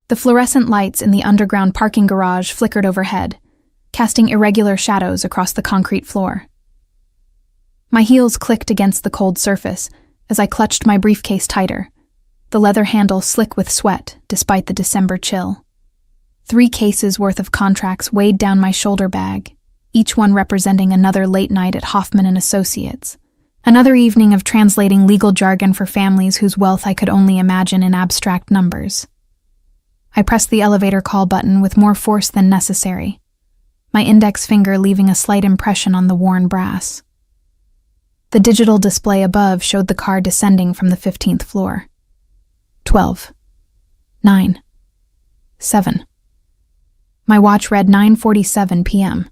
The fluorescent lights in the underground parking garage flickered overhead, casting irregular shadows across the concrete floor. My heels clicked against the cold surface as I clutched my briefcase tighter, the leather handle slick with sweat despite the December chill. 3 cases worth of contracts weighed down my shoulder bag, each one representing another late night at Hoffman & Associates, another evening of translating legal jargon for families whose wealth I could only imagine in abstract numbers. I pressed the elevator call button with more force than necessary, my index finger leaving a slight impression on the worn brass. The digital display above showed the car descending from the 15th floor. 12. 9. 7. My watch read 9:47 p.m.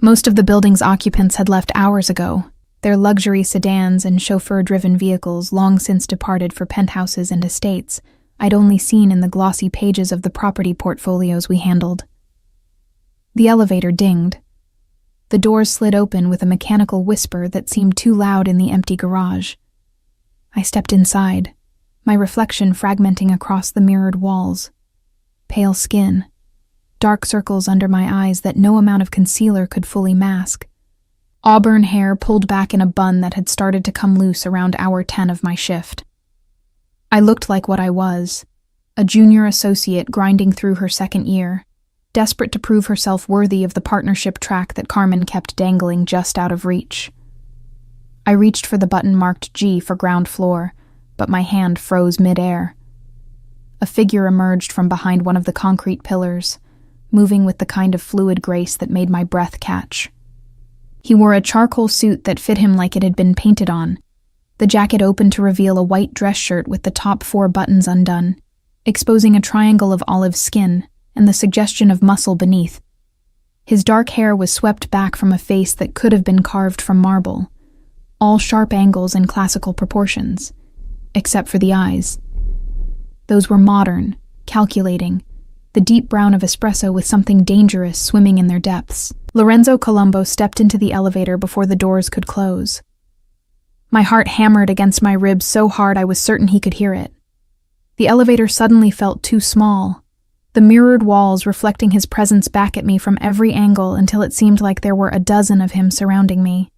Most of the building's occupants had left hours ago, their luxury sedans and chauffeur-driven vehicles long since departed for penthouses and estates I'd only seen in the glossy pages of the property portfolios we handled. The elevator dinged. The doors slid open with a mechanical whisper that seemed too loud in the empty garage. I stepped inside, my reflection fragmenting across the mirrored walls. Pale skin, dark circles under my eyes that no amount of concealer could fully mask. Auburn hair pulled back in a bun that had started to come loose around hour 10 of my shift. I looked like what I was, a junior associate grinding through her second year, desperate to prove herself worthy of the partnership track that Carmen kept dangling just out of reach. I reached for the button marked G for ground floor, but my hand froze mid-air. A figure emerged from behind one of the concrete pillars, moving with the kind of fluid grace that made my breath catch. He wore a charcoal suit that fit him like it had been painted on, the jacket open to reveal a white dress shirt with the top 4 buttons undone, exposing a triangle of olive skin and the suggestion of muscle beneath. His dark hair was swept back from a face that could have been carved from marble, all sharp angles and classical proportions, except for the eyes. Those were modern, calculating, the deep brown of espresso with something dangerous swimming in their depths. Lorenzo Colombo stepped into the elevator before the doors could close. My heart hammered against my ribs so hard I was certain he could hear it. The elevator suddenly felt too small, the mirrored walls reflecting his presence back at me from every angle until it seemed like there were a dozen of him surrounding me.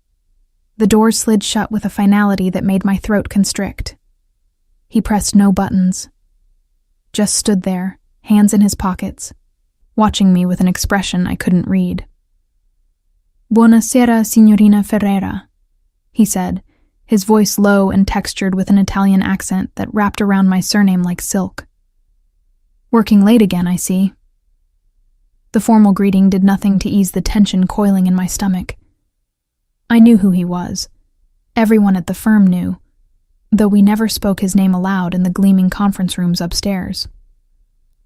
The doors slid shut with a finality that made my throat constrict. He pressed no buttons. Just stood there, hands in his pockets, watching me with an expression I couldn't read. "Buonasera, signorina Ferreira," he said, his voice low and textured with an Italian accent that wrapped around my surname like silk. "Working late again, I see." The formal greeting did nothing to ease the tension coiling in my stomach. I knew who he was. Everyone at the firm knew, though we never spoke his name aloud in the gleaming conference rooms upstairs.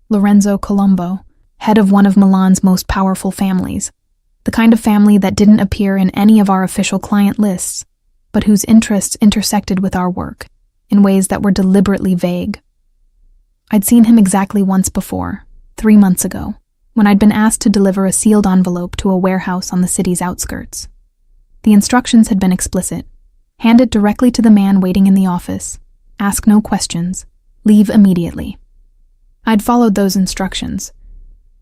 Lorenzo Colombo, head of one of Milan's most powerful families, the kind of family that didn't appear in any of our official client lists, but whose interests intersected with our work in ways that were deliberately vague. I'd seen him exactly once before, 3 months ago, when I'd been asked to deliver a sealed envelope to a warehouse on the city's outskirts. The instructions had been explicit. Hand it directly to the man waiting in the office. Ask no questions. Leave immediately. I'd followed those instructions,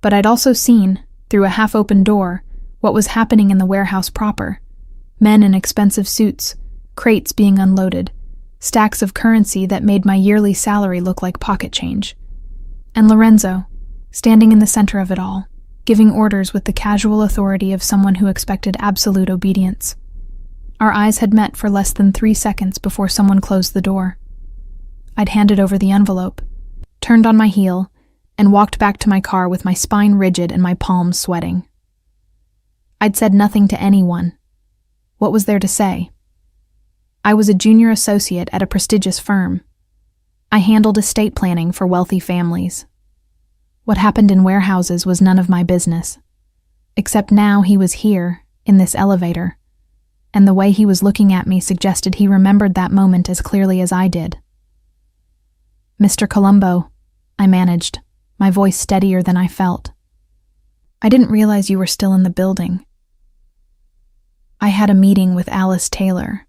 but I'd also seen, through a half-open door, what was happening in the warehouse proper. Men in expensive suits, crates being unloaded, stacks of currency that made my yearly salary look like pocket change. And Lorenzo, standing in the center of it all, giving orders with the casual authority of someone who expected absolute obedience. Our eyes had met for less than 3 seconds before someone closed the door. I'd handed over the envelope, turned on my heel, and walked back to my car with my spine rigid and my palms sweating. I'd said nothing to anyone. What was there to say? I was a junior associate at a prestigious firm. I handled estate planning for wealthy families. What happened in warehouses was none of my business. Except now he was here, in this elevator, and the way he was looking at me suggested he remembered that moment as clearly as I did. "Mr. Colombo," I managed, my voice steadier than I felt. "I didn't realize you were still in the building. I had a meeting with Alice Taylor."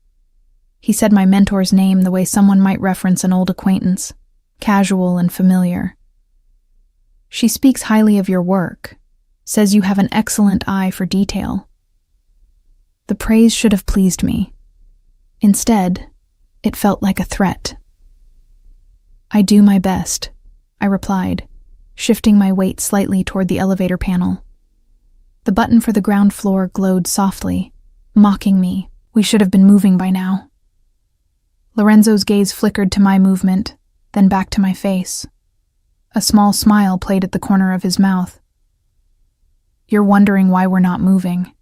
He said my mentor's name the way someone might reference an old acquaintance, casual and familiar. She speaks highly of your work, says you have an excellent eye for detail. The praise should have pleased me. Instead, it felt like a threat. I do my best, I replied, shifting my weight slightly toward the elevator panel. The button for the ground floor glowed softly, mocking me. We should have been moving by now. Lorenzo's gaze flickered to my movement, then back to my face. A small smile played at the corner of his mouth. You're wondering why we're not moving.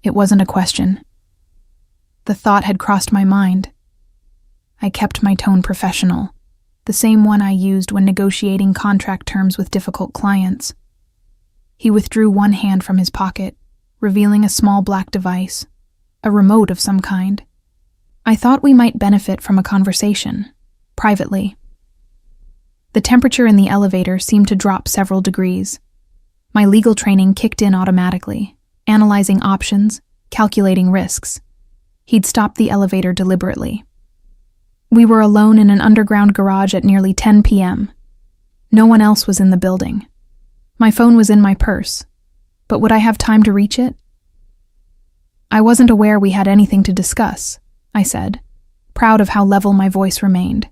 It wasn't a question. The thought had crossed my mind. I kept my tone professional, the same one I used when negotiating contract terms with difficult clients. He withdrew one hand from his pocket, revealing a small black device, a remote of some kind. I thought we might benefit from a conversation, privately. The temperature in the elevator seemed to drop several degrees. My legal training kicked in automatically, analyzing options, calculating risks. He'd stopped the elevator deliberately. We were alone in an underground garage at nearly 10 p.m. No one else was in the building. My phone was in my purse, but would I have time to reach it? I wasn't aware we had anything to discuss, I said, proud of how level my voice remained.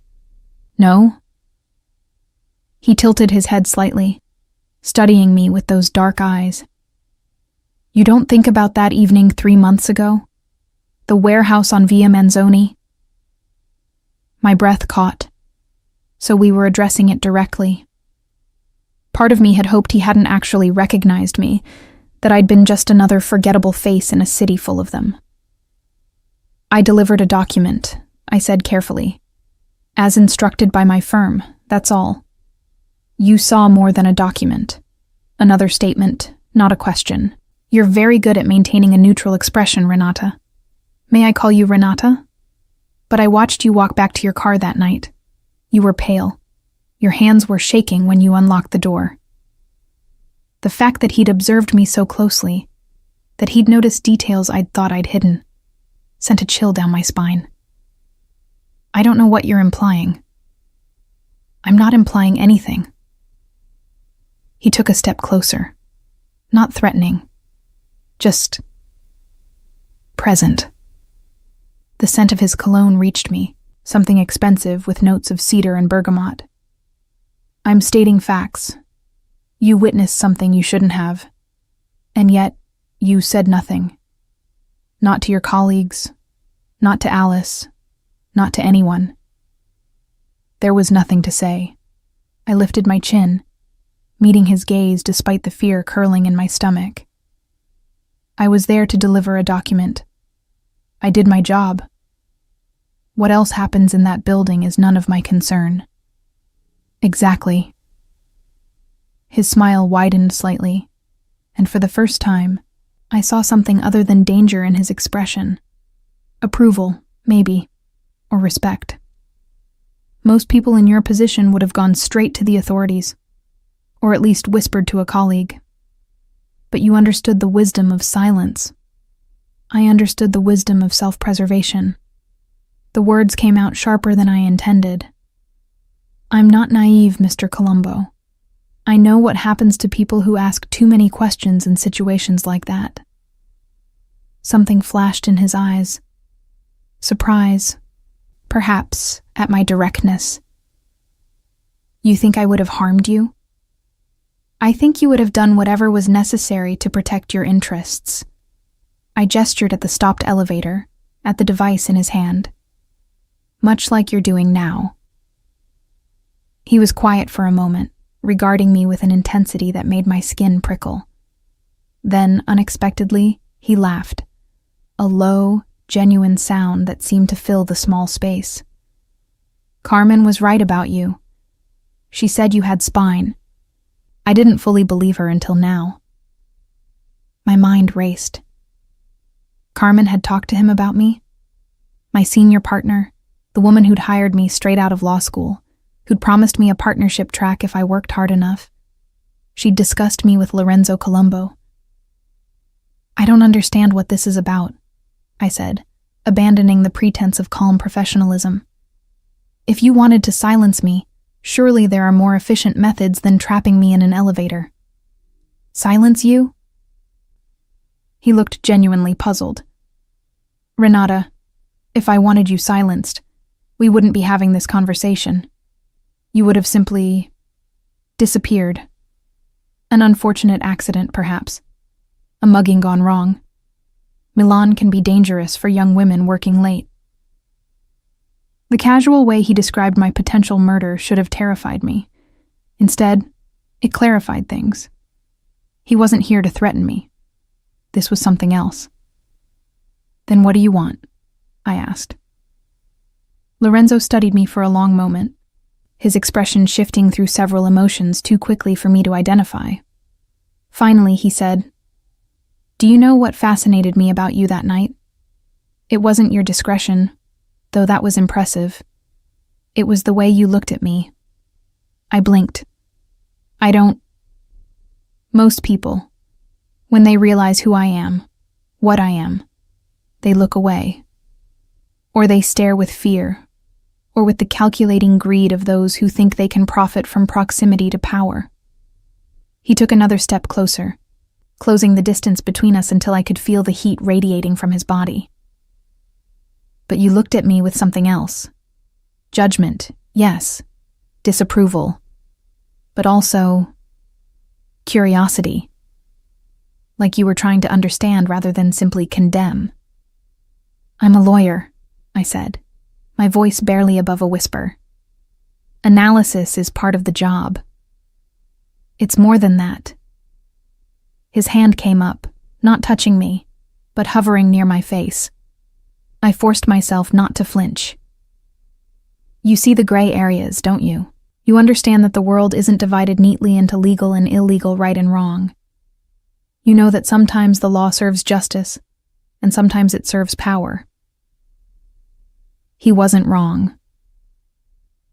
No? He tilted his head slightly, studying me with those dark eyes. You don't think about that evening 3 months ago? The warehouse on Via Manzoni? My breath caught, so we were addressing it directly. Part of me had hoped he hadn't actually recognized me, that I'd been just another forgettable face in a city full of them. I delivered a document, I said carefully. As instructed by my firm, that's all. You saw more than a document. Another statement, not a question. You're very good at maintaining a neutral expression, Renata. May I call you Renata? But I watched you walk back to your car that night. You were pale. Your hands were shaking when you unlocked the door. The fact that he'd observed me so closely, that he'd noticed details I'd thought I'd hidden, sent a chill down my spine. I don't know what you're implying. I'm not implying anything. He took a step closer, not threatening, just present. The scent of his cologne reached me, something expensive with notes of cedar and bergamot. I'm stating facts. You witnessed something you shouldn't have, and yet you said nothing. Not to your colleagues, not to Alice, not to anyone. There was nothing to say. I lifted my chin, meeting his gaze despite the fear curling in my stomach. I was there to deliver a document. I did my job. What else happens in that building is none of my concern. Exactly. His smile widened slightly, and for the first time, I saw something other than danger in his expression. Approval, maybe, or respect. Most people in your position would have gone straight to the authorities, or at least whispered to a colleague. But you understood the wisdom of silence. I understood the wisdom of self-preservation. The words came out sharper than I intended. I'm not naive, Mr. Colombo. I know what happens to people who ask too many questions in situations like that. Something flashed in his eyes. Surprise, perhaps, at my directness. You think I would have harmed you? I think you would have done whatever was necessary to protect your interests. I gestured at the stopped elevator, at the device in his hand. Much like you're doing now. He was quiet for a moment, regarding me with an intensity that made my skin prickle. Then, unexpectedly, he laughed. A low, genuine sound that seemed to fill the small space. Carmen was right about you. She said you had spine. I didn't fully believe her until now. My mind raced. Carmen had talked to him about me? My senior partner, the woman who'd hired me straight out of law school, who'd promised me a partnership track if I worked hard enough. She'd discussed me with Lorenzo Colombo. I don't understand what this is about, I said, abandoning the pretense of calm professionalism. If you wanted to silence me, Surely there are more efficient methods than trapping me in an elevator. Silence you? He looked genuinely puzzled. Renata, if I wanted you silenced, we wouldn't be having this conversation. You would have simply disappeared. An unfortunate accident, perhaps. A mugging gone wrong. Milan can be dangerous for young women working late. The casual way he described my potential murder should have terrified me. Instead, it clarified things. He wasn't here to threaten me. This was something else. Then what do you want? I asked. Lorenzo studied me for a long moment, his expression shifting through several emotions too quickly for me to identify. Finally, he said, "Do you know what fascinated me about you that night? It wasn't your discretion, though that was impressive. It was the way you looked at me." I blinked. Most people, when they realize who I am, what I am, they look away. Or they stare with fear, or with the calculating greed of those who think they can profit from proximity to power. He took another step closer, closing the distance between us until I could feel the heat radiating from his body. But you looked at me with something else. Judgment, yes. Disapproval. But also curiosity. Like you were trying to understand rather than simply condemn. "I'm a lawyer," I said, my voice barely above a whisper. "Analysis is part of the job. It's more than that." His hand came up, not touching me, but hovering near my face. I forced myself not to flinch. "You see the gray areas, don't you? You understand that the world isn't divided neatly into legal and illegal, right and wrong. You know that sometimes the law serves justice, and sometimes it serves power." He wasn't wrong.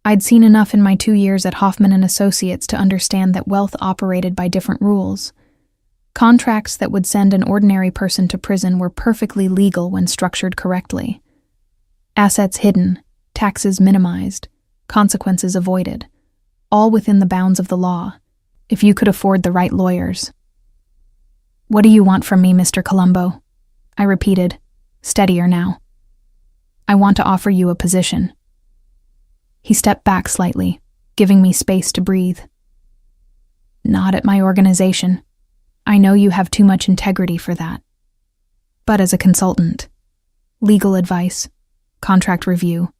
I'd seen enough in my 2 years at Hoffman & Associates to understand that wealth operated by different rules. Contracts that would send an ordinary person to prison were perfectly legal when structured correctly. Assets hidden, taxes minimized, consequences avoided, all within the bounds of the law, if you could afford the right lawyers. "What do you want from me, Mr. Colombo?" I repeated, steadier now. "I want to offer you a position." He stepped back slightly, giving me space to breathe. "Not at my organization. I know you have too much integrity for that. But as a consultant, legal advice, contract review,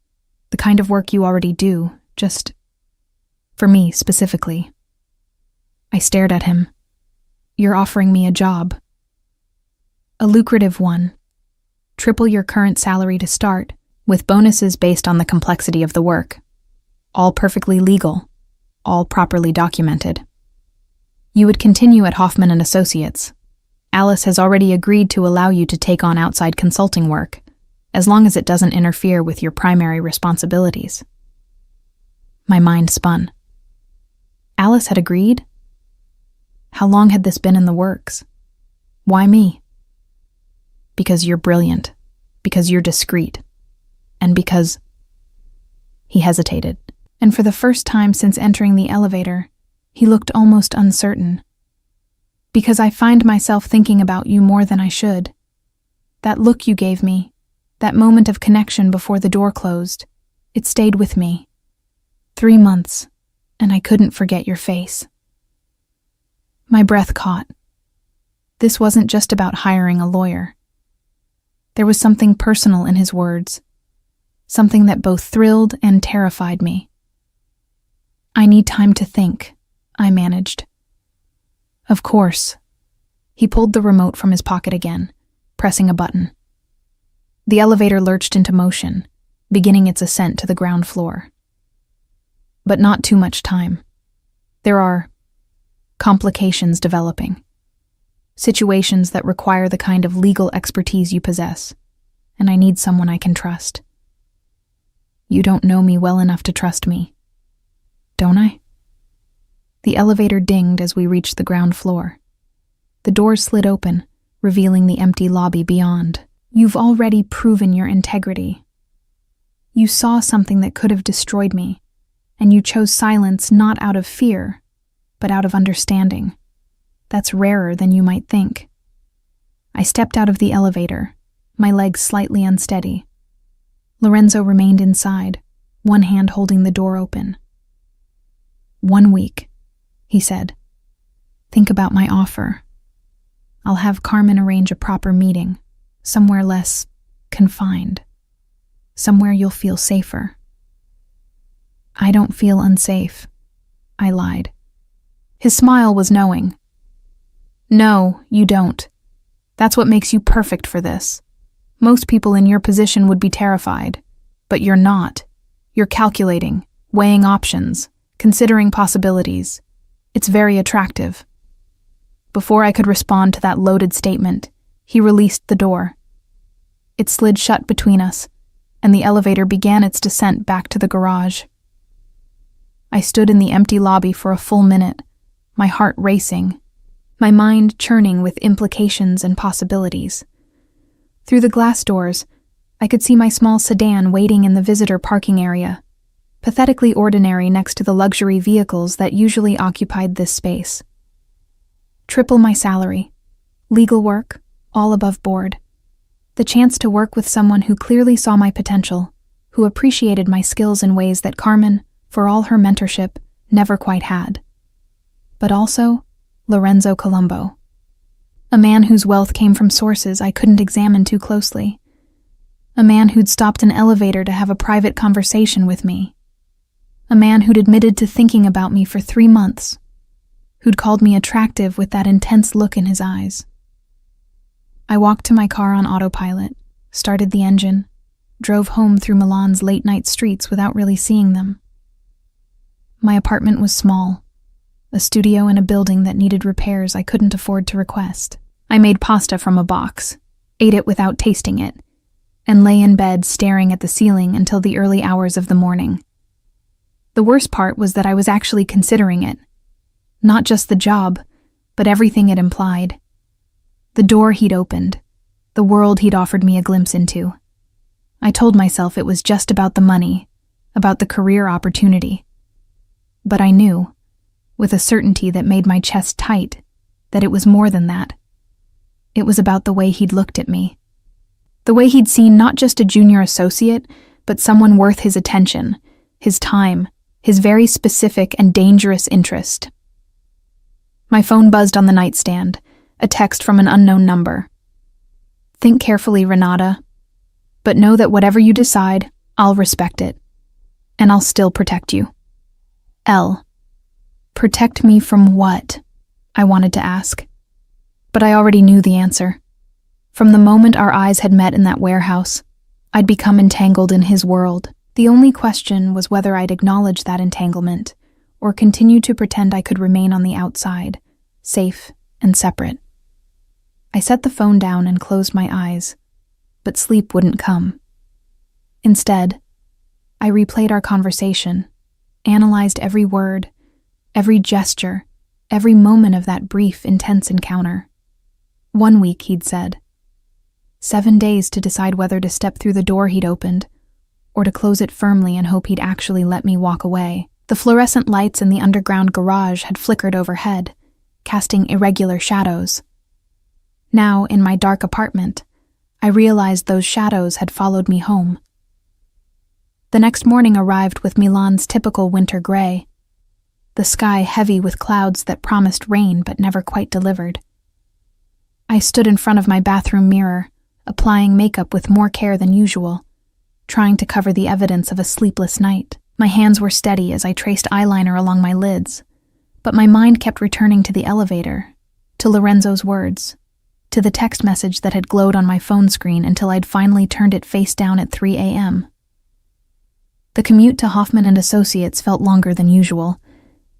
the kind of work you already do, just for me specifically." I stared at him. "You're offering me a job. A lucrative one. Triple your current salary to start, with bonuses based on the complexity of the work. All perfectly legal, all properly documented. You would continue at Hoffman & Associates. Alice has already agreed to allow you to take on outside consulting work, as long as it doesn't interfere with your primary responsibilities." My mind spun. Alice had agreed? How long had this been in the works? Why me? "Because you're brilliant, because you're discreet, and because—" He hesitated, and for the first time since entering the elevator, he looked almost uncertain. "Because I find myself thinking about you more than I should. That look you gave me, that moment of connection before the door closed, it stayed with me. 3 months, and I couldn't forget your face." My breath caught. This wasn't just about hiring a lawyer. There was something personal in his words, something that both thrilled and terrified me. "I need time to think," I managed. "Of course." He pulled the remote from his pocket again, pressing a button. The elevator lurched into motion, beginning its ascent to the ground floor. But not too much time. There are complications developing. Situations that require the kind of legal expertise you possess, and I need someone I can trust. You don't know me well enough to trust me, don't I? The elevator dinged as we reached the ground floor. The doors slid open, revealing the empty lobby beyond. "You've already proven your integrity. You saw something that could have destroyed me, And you chose silence not out of fear, but out of understanding. That's rarer than you might think. I stepped out of the elevator, my legs slightly unsteady. Lorenzo remained inside, one hand holding the door open. 1 week, he said. Think about my offer. I'll have Carmen arrange a proper meeting, somewhere less confined, somewhere you'll feel safer. I don't feel unsafe, I lied. His smile was knowing. No, you don't. That's what makes you perfect for this. Most people in your position would be terrified, but you're not. You're calculating, weighing options, considering possibilities. It's very attractive. Before I could respond to that loaded statement, he released the door. It slid shut between us, and the elevator began its descent back to the garage. I stood in the empty lobby for a full minute, my heart racing, my mind churning with implications and possibilities. Through the glass doors, I could see my small sedan waiting in the visitor parking area, pathetically ordinary next to the luxury vehicles that usually occupied this space. Triple my salary, legal work, all above board. The chance to work with someone who clearly saw my potential, who appreciated my skills in ways that Carmen, for all her mentorship, never quite had. But also, Lorenzo Colombo. A man whose wealth came from sources I couldn't examine too closely. A man who'd stopped an elevator to have a private conversation with me. A man who'd admitted to thinking about me for 3 months. Who'd called me attractive with that intense look in his eyes. I walked to my car on autopilot, started the engine, drove home through Milan's late-night streets without really seeing them. My apartment was small, a studio in a building that needed repairs I couldn't afford to request. I made pasta from a box, ate it without tasting it, and lay in bed staring at the ceiling until the early hours of the morning. The worst part was that I was actually considering it. Not just the job, but everything it implied. The door he'd opened, the world he'd offered me a glimpse into. I told myself it was just about the money, about the career opportunity. But I knew, with a certainty that made my chest tight, that it was more than that. It was about the way he'd looked at me. The way he'd seen not just a junior associate, but someone worth his attention, his time, his very specific and dangerous interest. My phone buzzed on the nightstand, a text from an unknown number. Think carefully, Renata, but know that whatever you decide, I'll respect it. And I'll still protect you. L. Protect me from what? I wanted to ask. But I already knew the answer. From the moment our eyes had met in that warehouse, I'd become entangled in his world. The only question was whether I'd acknowledge that entanglement, or continue to pretend I could remain on the outside, safe and separate. I set the phone down and closed my eyes, but sleep wouldn't come. Instead, I replayed our conversation, analyzed every word, every gesture, every moment of that brief, intense encounter. 1 week, he'd said. 7 days to decide whether to step through the door he'd opened, or to close it firmly and hope he'd actually let me walk away. The fluorescent lights in the underground garage had flickered overhead, casting irregular shadows. Now, in my dark apartment, I realized those shadows had followed me home. The next morning arrived with Milan's typical winter gray, the sky heavy with clouds that promised rain but never quite delivered. I stood in front of my bathroom mirror, applying makeup with more care than usual, trying to cover the evidence of a sleepless night. My hands were steady as I traced eyeliner along my lids, but my mind kept returning to the elevator, to Lorenzo's words, to the text message that had glowed on my phone screen until I'd finally turned it face down at 3 a.m. The commute to Hoffman and Associates felt longer than usual,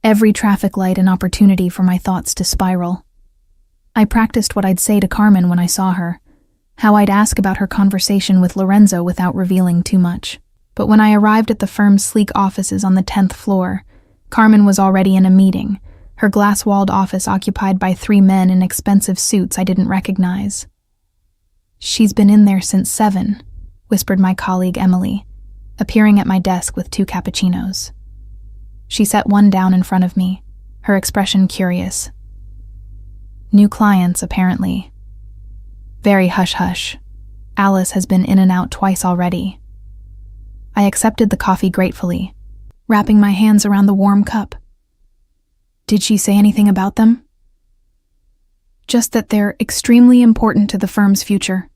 every traffic light an opportunity for my thoughts to spiral. I practiced what I'd say to Carmen when I saw her, how I'd ask about her conversation with Lorenzo without revealing too much. But when I arrived at the firm's sleek offices on the 10th floor, Carmen was already in a meeting, her glass-walled office occupied by 3 men in expensive suits I didn't recognize. "She's been in there since 7, whispered my colleague Emily, appearing at my desk with 2 cappuccinos. She set one down in front of me, her expression curious. New clients, apparently. Very hush-hush. Alice has been in and out twice already. I accepted the coffee gratefully, wrapping my hands around the warm cup. Did she say anything about them? Just that they're extremely important to the firm's future.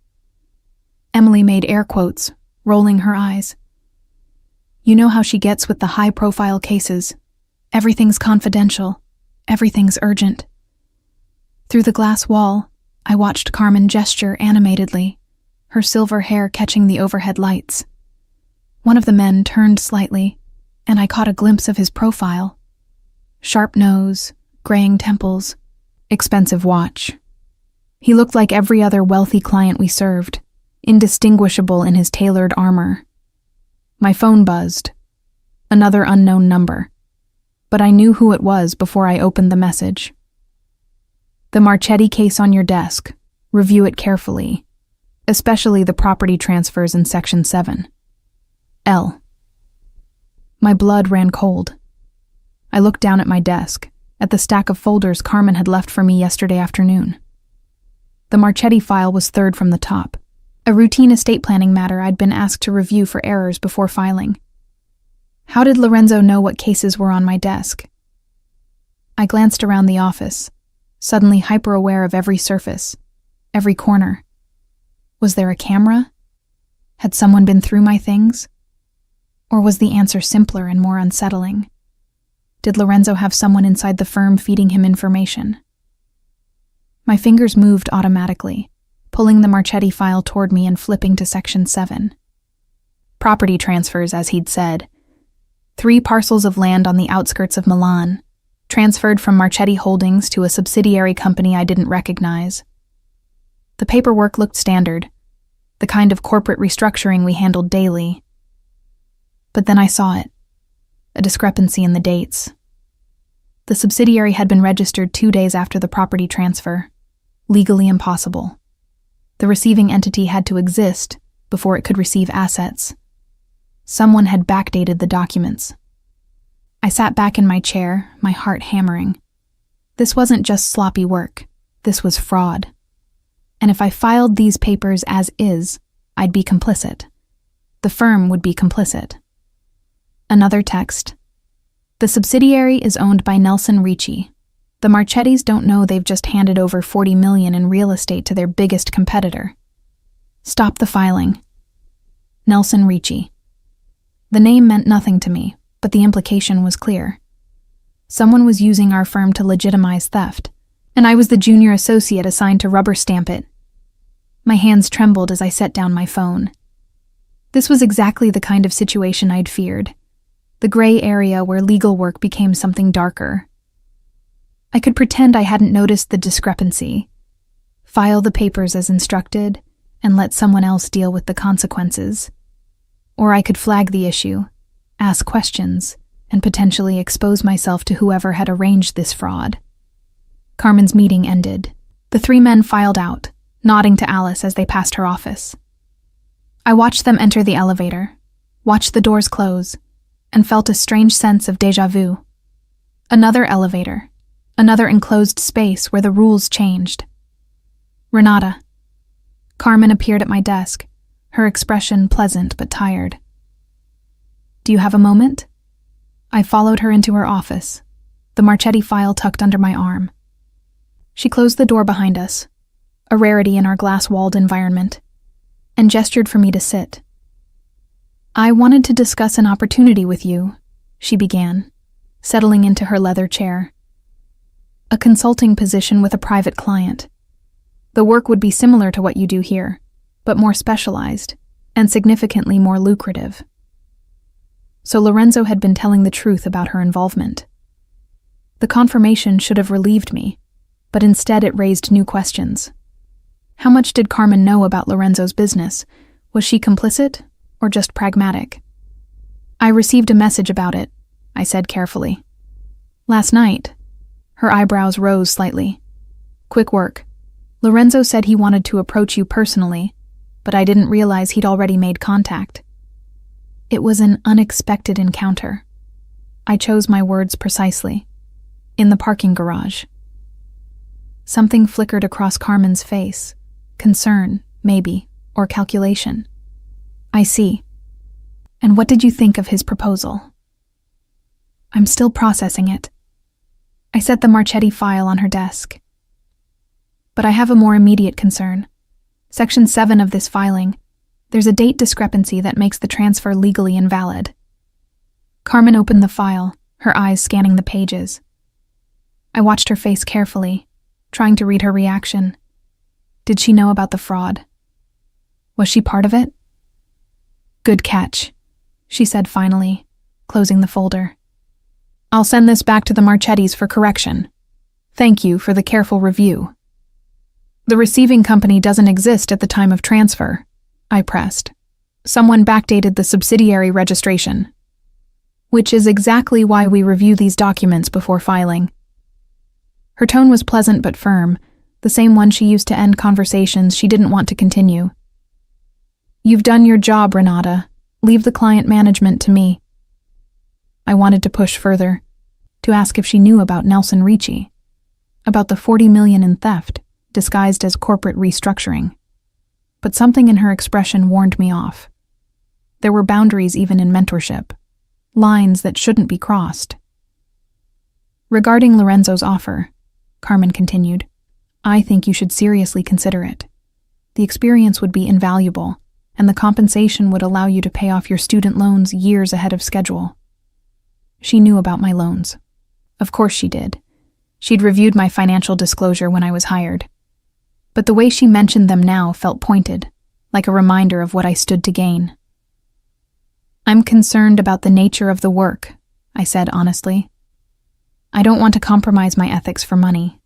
Emily made air quotes, rolling her eyes. You know how she gets with the high-profile cases. Everything's confidential. Everything's urgent. Through the glass wall, I watched Carmen gesture animatedly, her silver hair catching the overhead lights. One of the men turned slightly, and I caught a glimpse of his profile. Sharp nose, graying temples, expensive watch. He looked like every other wealthy client we served, indistinguishable in his tailored armor. My phone buzzed. Another unknown number. But I knew who it was before I opened the message. The Marchetti case on your desk. Review it carefully, especially the property transfers in Section 7. L. My blood ran cold. I looked down at my desk, at the stack of folders Carmen had left for me yesterday afternoon. The Marchetti file was third from the top, a routine estate planning matter I'd been asked to review for errors before filing. How did Lorenzo know what cases were on my desk? I glanced around the office, suddenly hyper-aware of every surface, every corner. Was there a camera? Had someone been through my things? Or was the answer simpler and more unsettling? Did Lorenzo have someone inside the firm feeding him information? My fingers moved automatically, pulling the Marchetti file toward me and flipping to Section 7. Property transfers, as he'd said. 3 parcels of land on the outskirts of Milan, transferred from Marchetti Holdings to a subsidiary company I didn't recognize. The paperwork looked standard, the kind of corporate restructuring we handled daily. But then I saw it. A discrepancy in the dates. The subsidiary had been registered 2 days after the property transfer. Legally impossible. The receiving entity had to exist before it could receive assets. Someone had backdated the documents. I sat back in my chair, my heart hammering. This wasn't just sloppy work. This was fraud. And if I filed these papers as is, I'd be complicit. The firm would be complicit. Another text. The subsidiary is owned by Nelson Ricci. The Marchettis don't know they've just handed over $40 million in real estate to their biggest competitor. Stop the filing. Nelson Ricci. The name meant nothing to me, but the implication was clear. Someone was using our firm to legitimize theft, and I was the junior associate assigned to rubber stamp it. My hands trembled as I set down my phone. This was exactly the kind of situation I'd feared. The gray area where legal work became something darker. I could pretend I hadn't noticed the discrepancy, file the papers as instructed, and let someone else deal with the consequences. Or I could flag the issue, ask questions, and potentially expose myself to whoever had arranged this fraud. Carmen's meeting ended. The 3 men filed out, nodding to Alice as they passed her office. I watched them enter the elevator, watched the doors close, and felt a strange sense of déjà vu. Another elevator, another enclosed space where the rules changed. Renata. Carmen appeared at my desk, her expression pleasant but tired. Do you have a moment? I followed her into her office, the Marchetti file tucked under my arm. She closed the door behind us, a rarity in our glass-walled environment, and gestured for me to sit. I wanted to discuss an opportunity with you, she began, settling into her leather chair. A consulting position with a private client. The work would be similar to what you do here, but more specialized, and significantly more lucrative. So Lorenzo had been telling the truth about her involvement. The confirmation should have relieved me, but instead it raised new questions. How much did Carmen know about Lorenzo's business? Was she complicit, or just pragmatic? I received a message about it, I said carefully. Last night. Her eyebrows rose slightly. Quick work. Lorenzo said he wanted to approach you personally, but I didn't realize he'd already made contact. It was an unexpected encounter. I chose my words precisely. In the parking garage. Something flickered across Carmen's face. Concern, maybe, or calculation. I see. And what did you think of his proposal? I'm still processing it. I set the Marchetti file on her desk. But I have a more immediate concern. Section 7 of this filing. There's a date discrepancy that makes the transfer legally invalid. Carmen opened the file, her eyes scanning the pages. I watched her face carefully, trying to read her reaction. Did she know about the fraud? Was she part of it? Good catch, she said finally, closing the folder. I'll send this back to the Marchettis for correction. Thank you for the careful review. The receiving company doesn't exist at the time of transfer, I pressed. Someone backdated the subsidiary registration. Which is exactly why we review these documents before filing. Her tone was pleasant but firm, the same one she used to end conversations she didn't want to continue. You've done your job, Renata. Leave the client management to me. I wanted to push further, to ask if she knew about Nelson Ricci, about the $40 million in theft, disguised as corporate restructuring. But something in her expression warned me off. There were boundaries even in mentorship, lines that shouldn't be crossed. Regarding Lorenzo's offer, Carmen continued, I think you should seriously consider it. The experience would be invaluable, and the compensation would allow you to pay off your student loans years ahead of schedule. She knew about my loans. Of course she did. She'd reviewed my financial disclosure when I was hired. But the way she mentioned them now felt pointed, like a reminder of what I stood to gain. I'm concerned about the nature of the work, I said honestly. I don't want to compromise my ethics for money.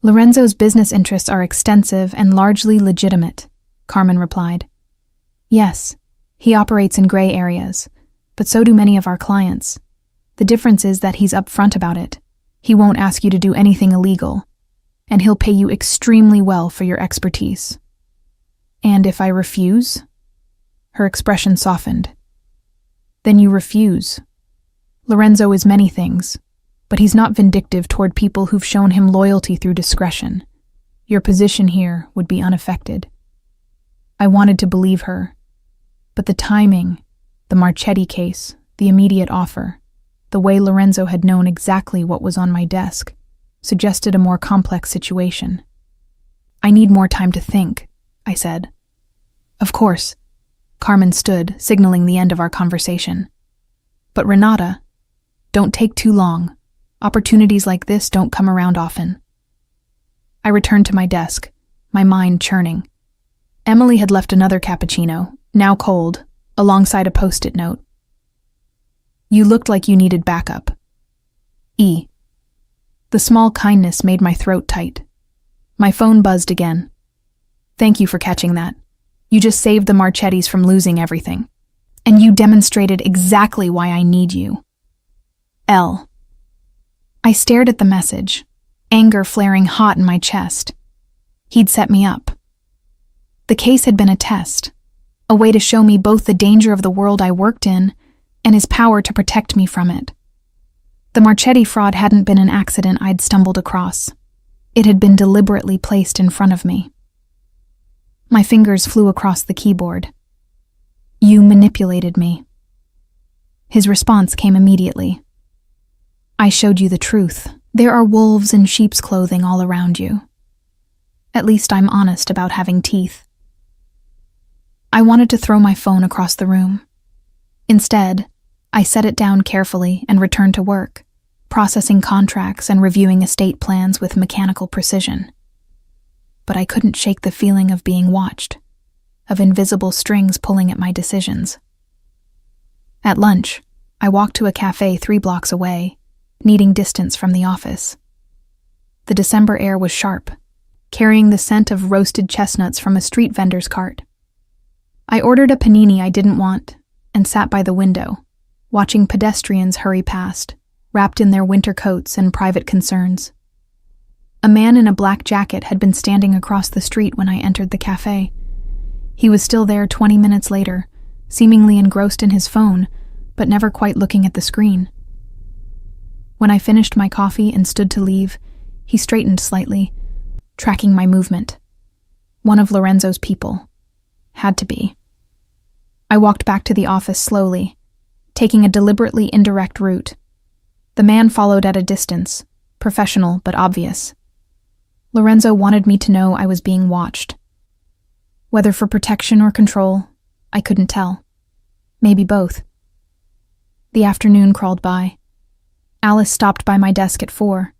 Lorenzo's business interests are extensive and largely legitimate, Carmen replied. Yes, he operates in gray areas, but so do many of our clients. The difference is that he's upfront about it. He won't ask you to do anything illegal, and he'll pay you extremely well for your expertise. And if I refuse? Her expression softened. Then you refuse. Lorenzo is many things, but he's not vindictive toward people who've shown him loyalty through discretion. Your position here would be unaffected. I wanted to believe her, but the timing, the Marchetti case, the immediate offer, the way Lorenzo had known exactly what was on my desk, suggested a more complex situation. I need more time to think, I said. Of course. Carmen stood, signaling the end of our conversation. But Renata, don't take too long. Opportunities like this don't come around often. I returned to my desk, my mind churning. Emily had left another cappuccino, now cold, alongside a post-it note. You looked like you needed backup. E. The small kindness made my throat tight. My phone buzzed again. Thank you for catching that. You just saved the Marchettis from losing everything. And you demonstrated exactly why I need you. L. I stared at the message, anger flaring hot in my chest. He'd set me up. The case had been a test, a way to show me both the danger of the world I worked in and his power to protect me from it. The Marchetti fraud hadn't been an accident I'd stumbled across. It had been deliberately placed in front of me. My fingers flew across the keyboard. You manipulated me. His response came immediately. I showed you the truth. There are wolves in sheep's clothing all around you. At least I'm honest about having teeth. I wanted to throw my phone across the room. Instead, I set it down carefully and returned to work, processing contracts and reviewing estate plans with mechanical precision. But I couldn't shake the feeling of being watched, of invisible strings pulling at my decisions. At lunch, I walked to a cafe 3 blocks away, needing distance from the office. The December air was sharp, carrying the scent of roasted chestnuts from a street vendor's cart. I ordered a panini I didn't want and sat by the window, watching pedestrians hurry past, wrapped in their winter coats and private concerns. A man in a black jacket had been standing across the street when I entered the cafe. He was still there 20 minutes later, seemingly engrossed in his phone, but never quite looking at the screen. When I finished my coffee and stood to leave, he straightened slightly, tracking my movement. One of Lorenzo's people. Had to be. I walked back to the office slowly, taking a deliberately indirect route. The man followed at a distance, professional but obvious. Lorenzo wanted me to know I was being watched. Whether for protection or control, I couldn't tell. Maybe both. The afternoon crawled by. Alice stopped by my desk at 4,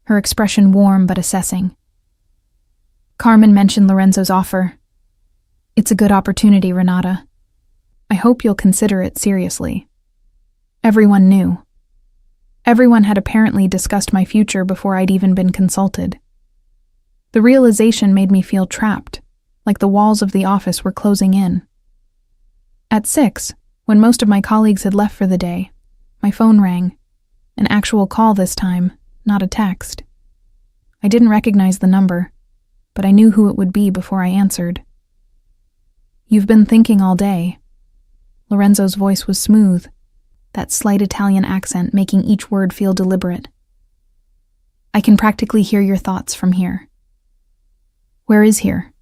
her expression warm but assessing. Carmen mentioned Lorenzo's offer. It's a good opportunity, Renata. I hope you'll consider it seriously. Everyone knew. Everyone had apparently discussed my future before I'd even been consulted. The realization made me feel trapped, like the walls of the office were closing in. At 6, when most of my colleagues had left for the day, my phone rang. An actual call this time, not a text. I didn't recognize the number, but I knew who it would be before I answered. You've been thinking all day. Lorenzo's voice was smooth, that slight Italian accent making each word feel deliberate. I can practically hear your thoughts from here. Where is here?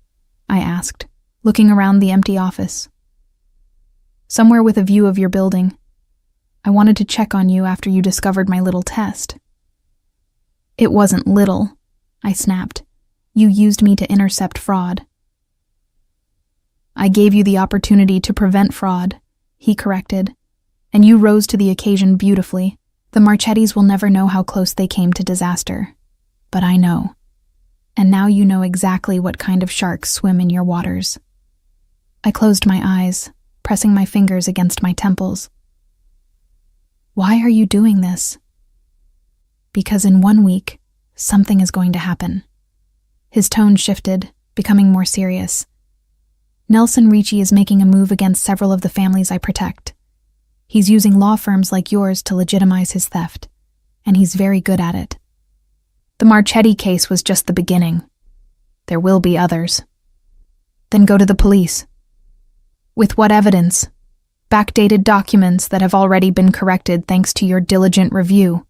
I asked, looking around the empty office. Somewhere with a view of your building. I wanted to check on you after you discovered my little test. It wasn't little, I snapped. You used me to intercept fraud. I gave you the opportunity to prevent fraud, he corrected, and you rose to the occasion beautifully. The Marchettis will never know how close they came to disaster. But I know. And now you know exactly what kind of sharks swim in your waters. I closed my eyes, pressing my fingers against my temples. Why are you doing this? Because in 1 week, something is going to happen. His tone shifted, becoming more serious. Nelson Ricci is making a move against several of the families I protect. He's using law firms like yours to legitimize his theft, and he's very good at it. The Marchetti case was just the beginning. There will be others. Then go to the police. With what evidence? Backdated documents that have already been corrected thanks to your diligent review.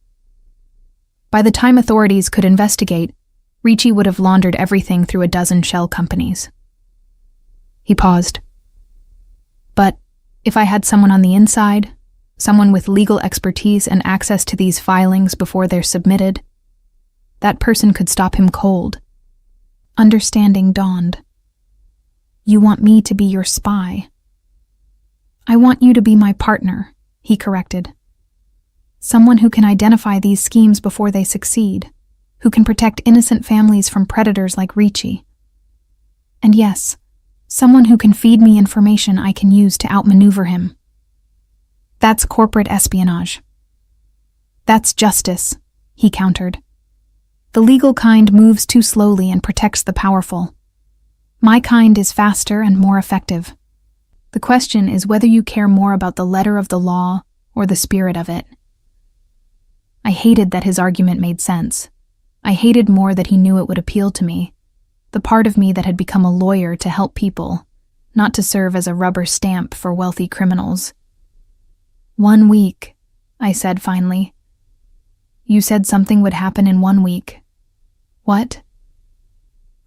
By the time authorities could investigate, Ricci would have laundered everything through a dozen shell companies. He paused. But if I had someone on the inside, someone with legal expertise and access to these filings before they're submitted, that person could stop him cold. Understanding dawned. You want me to be your spy. I want you to be my partner, he corrected. Someone who can identify these schemes before they succeed, who can protect innocent families from predators like Ricci. And yes, someone who can feed me information I can use to outmaneuver him. That's corporate espionage. That's justice, he countered. The legal kind moves too slowly and protects the powerful. My kind is faster and more effective. The question is whether you care more about the letter of the law or the spirit of it. I hated that his argument made sense. I hated more that he knew it would appeal to me, the part of me that had become a lawyer to help people, not to serve as a rubber stamp for wealthy criminals. 1 week, I said finally. You said something would happen in 1 week. What?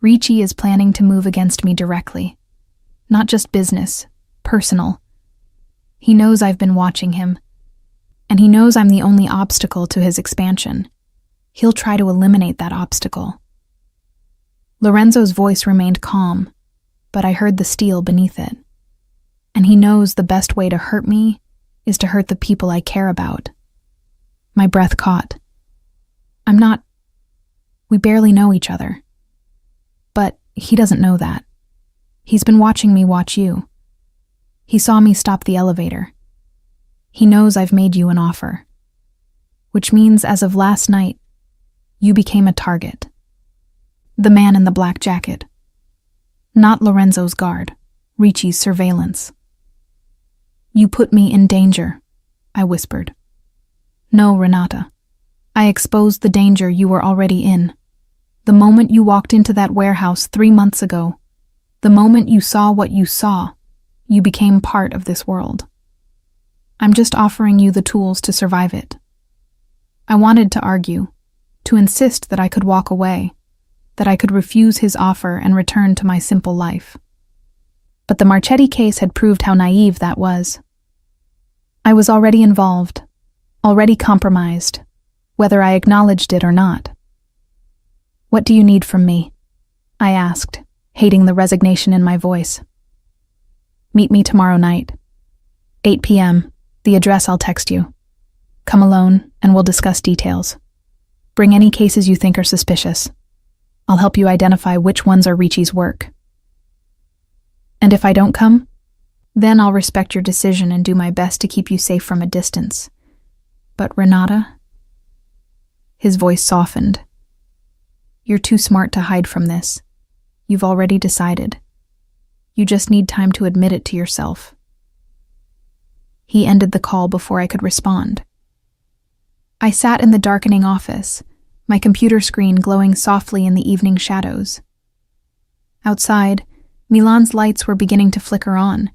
Ricci is planning to move against me directly. Not just business, personal. He knows I've been watching him, and he knows I'm the only obstacle to his expansion. He'll try to eliminate that obstacle. Lorenzo's voice remained calm, but I heard the steel beneath it. And he knows the best way to hurt me is to hurt the people I care about. My breath caught. We barely know each other. But he doesn't know that. He's been watching me watch you. He saw me stop the elevator. He knows I've made you an offer. Which means as of last night, you became a target. The man in the black jacket. Not Lorenzo's guard, Ricci's surveillance. You put me in danger, I whispered. No, Renata. I exposed the danger you were already in. The moment you walked into that warehouse 3 months ago, the moment you saw what you saw, you became part of this world. I'm just offering you the tools to survive it. I wanted to argue, to insist that I could walk away, that I could refuse his offer and return to my simple life. But the Marchetti case had proved how naive that was. I was already involved, already compromised, whether I acknowledged it or not. "What do you need from me?" I asked, hating the resignation in my voice. "Meet me tomorrow night. 8 p.m. The address I'll text you. Come alone, and we'll discuss details. Bring any cases you think are suspicious. I'll help you identify which ones are Ricci's work. And if I don't come, then I'll respect your decision and do my best to keep you safe from a distance. But Renata?" His voice softened. "You're too smart to hide from this. You've already decided. You just need time to admit it to yourself." He ended the call before I could respond. I sat in the darkening office, my computer screen glowing softly in the evening shadows. Outside, Milan's lights were beginning to flicker on,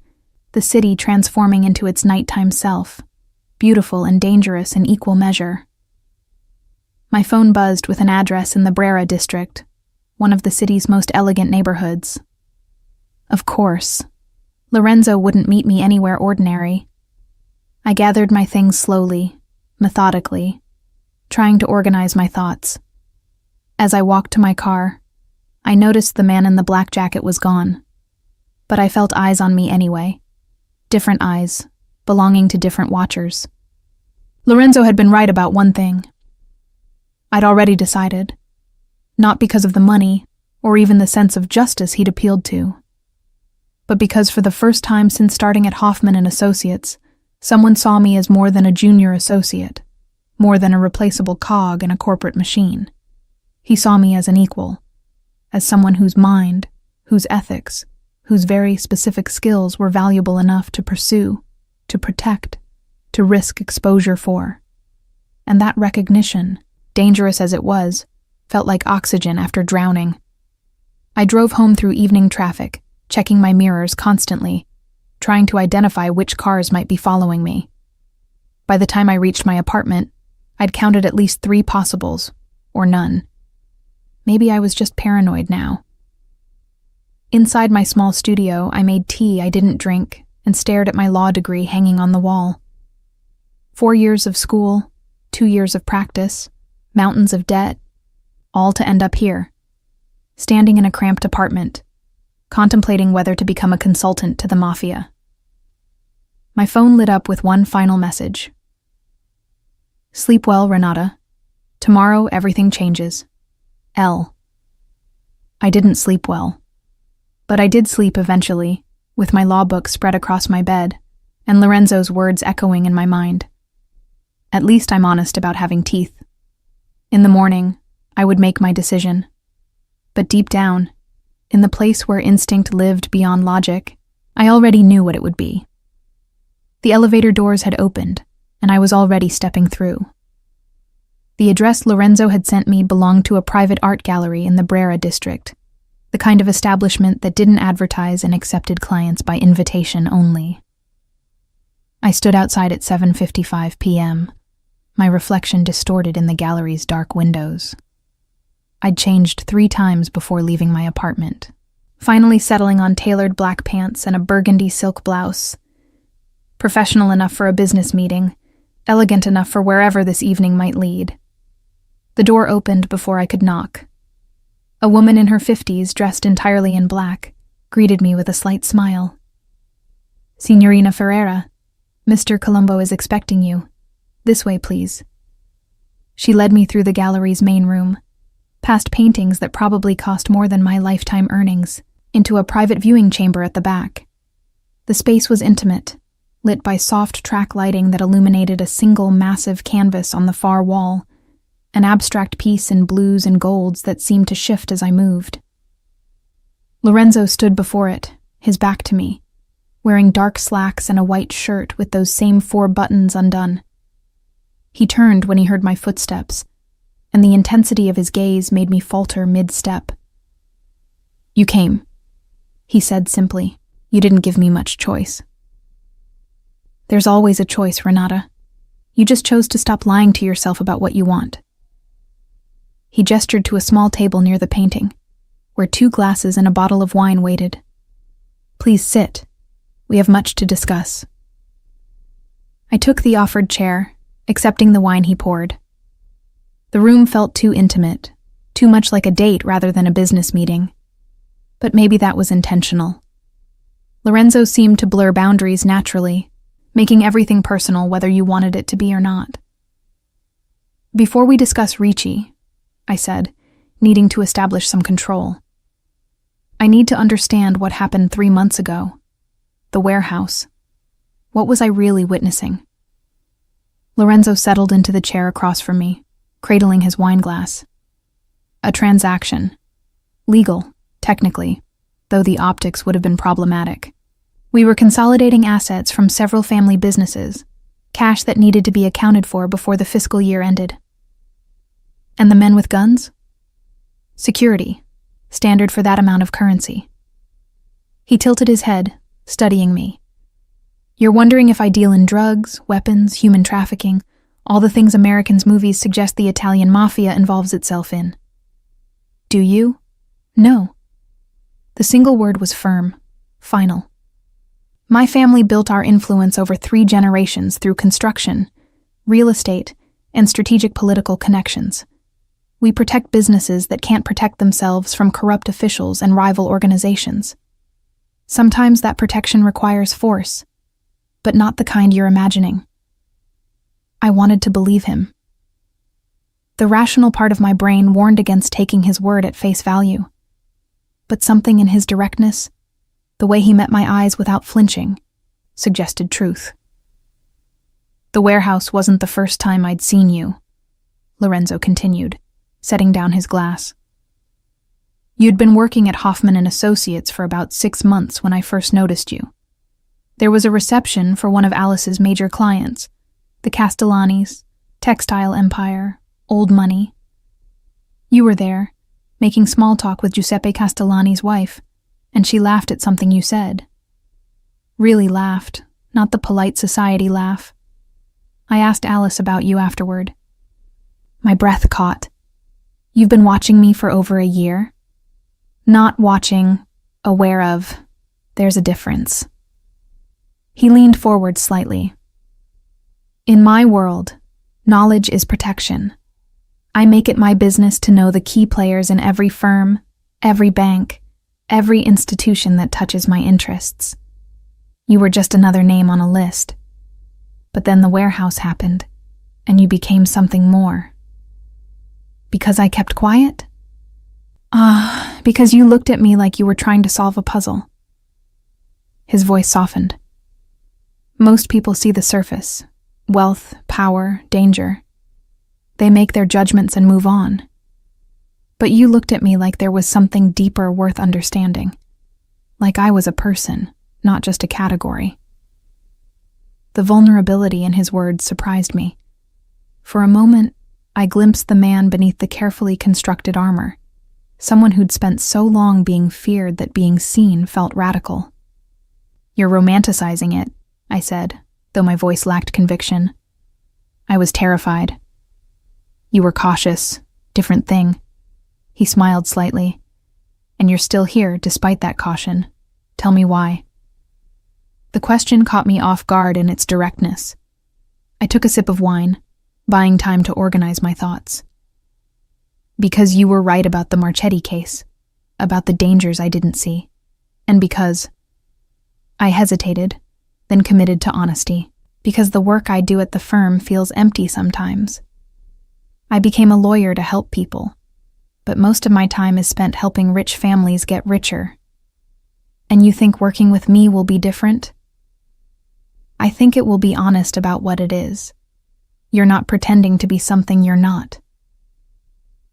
the city transforming into its nighttime self, beautiful and dangerous in equal measure. My phone buzzed with an address in the Brera district, one of the city's most elegant neighborhoods. Of course, Lorenzo wouldn't meet me anywhere ordinary. I gathered my things slowly, methodically, trying to organize my thoughts. As I walked to my car, I noticed the man in the black jacket was gone, but I felt eyes on me anyway. Different eyes, belonging to different watchers. Lorenzo had been right about one thing. I'd already decided, not because of the money or even the sense of justice he'd appealed to, but because for the first time since starting at Hoffman and Associates, someone saw me as more than a junior associate, more than a replaceable cog in a corporate machine. He saw me as an equal, as someone whose mind, whose ethics, whose very specific skills were valuable enough to pursue, to protect, to risk exposure for. And that recognition, dangerous as it was, felt like oxygen after drowning. I drove home through evening traffic, checking my mirrors constantly, trying to identify which cars might be following me. By the time I reached my apartment, I'd counted at least 3 possibles, or none. Maybe I was just paranoid now. Inside my small studio, I made tea I didn't drink and stared at my law degree hanging on the wall. 4 years of school, 2 years of practice, mountains of debt, all to end up here, standing in a cramped apartment, contemplating whether to become a consultant to the Mafia. My phone lit up with one final message. "Sleep well, Renata. Tomorrow everything changes. L." I didn't sleep well, but I did sleep eventually, with my law book spread across my bed and Lorenzo's words echoing in my mind. At least I'm honest about having teeth. In the morning, I would make my decision. But deep down, in the place where instinct lived beyond logic, I already knew what it would be. The elevator doors had opened, and I was already stepping through. The address Lorenzo had sent me belonged to a private art gallery in the Brera district, the kind of establishment that didn't advertise and accepted clients by invitation only. I stood outside at 7:55 p.m., my reflection distorted in the gallery's dark windows. I'd changed 3 times before leaving my apartment, finally settling on tailored black pants and a burgundy silk blouse. Professional enough for a business meeting, elegant enough for wherever this evening might lead. The door opened before I could knock. A woman in her 50s, dressed entirely in black, greeted me with a slight smile. "Signorina Ferreira, Mr. Colombo is expecting you. This way, please." She led me through the gallery's main room, past paintings that probably cost more than my lifetime earnings, into a private viewing chamber at the back. The space was intimate, lit by soft track lighting that illuminated a single massive canvas on the far wall, an abstract piece in blues and golds that seemed to shift as I moved. Lorenzo stood before it, his back to me, wearing dark slacks and a white shirt with those same 4 buttons undone. He turned when he heard my footsteps, and the intensity of his gaze made me falter mid-step. "You came," he said simply. "You didn't give me much choice." There's always a choice, Renata. You just chose to stop lying to yourself about what you want. He gestured to a small table near the painting, where 2 glasses and a bottle of wine waited. Please sit. We have much to discuss. I took the offered chair, accepting the wine he poured. The room felt too intimate, too much like a date rather than a business meeting. But maybe that was intentional. Lorenzo seemed to blur boundaries naturally, making everything personal whether you wanted it to be or not. Before we discuss Ricci, I said, needing to establish some control. I need to understand what happened 3 months ago. The warehouse. What was I really witnessing? Lorenzo settled into the chair across from me, cradling his wine glass. A transaction. Legal, technically, though the optics would have been problematic. We were consolidating assets from several family businesses, cash that needed to be accounted for before the fiscal year ended. And the men with guns? Security, standard for that amount of currency. He tilted his head, studying me. You're wondering if I deal in drugs, weapons, human trafficking, all the things Americans' movies suggest the Italian Mafia involves itself in. Do you? No. The single word was firm, final. My family built our influence over 3 generations through construction, real estate, and strategic political connections. We protect businesses that can't protect themselves from corrupt officials and rival organizations. Sometimes that protection requires force, but not the kind you're imagining. I wanted to believe him. The rational part of my brain warned against taking his word at face value. But something in his directness, the way he met my eyes without flinching, suggested truth. The warehouse wasn't the first time I'd seen you, Lorenzo continued, setting down his glass. You'd been working at Hoffman & Associates for about 6 months when I first noticed you. There was a reception for one of Alice's major clients, the Castellanis, textile empire, old money. You were there, making small talk with Giuseppe Castellani's wife, and she laughed at something you said. Really laughed, not the polite society laugh. I asked Alice about you afterward. My breath caught. You've been watching me for over a year? Not watching, aware of. There's a difference. He leaned forward slightly. In my world, knowledge is protection. I make it my business to know the key players in every firm, every bank, every institution that touches my interests. You were just another name on a list. But then the warehouse happened, and you became something more. Because I kept quiet? Because you looked at me like you were trying to solve a puzzle. His voice softened. Most people see the surface, wealth, power, danger. They make their judgments and move on. But you looked at me like there was something deeper worth understanding. Like I was a person, not just a category. The vulnerability in his words surprised me. For a moment, I glimpsed the man beneath the carefully constructed armor, someone who'd spent so long being feared that being seen felt radical. You're romanticizing it, I said, though my voice lacked conviction. I was terrified. You were cautious, different thing. He smiled slightly. And you're still here despite that caution. Tell me why. The question caught me off guard in its directness. I took a sip of wine, buying time to organize my thoughts. Because you were right about the Marchetti case, about the dangers I didn't see, and because I hesitated, then committed to honesty, because the work I do at the firm feels empty sometimes. I became a lawyer to help people, but most of my time is spent helping rich families get richer. And you think working with me will be different? I think it will be honest about what it is. You're not pretending to be something you're not.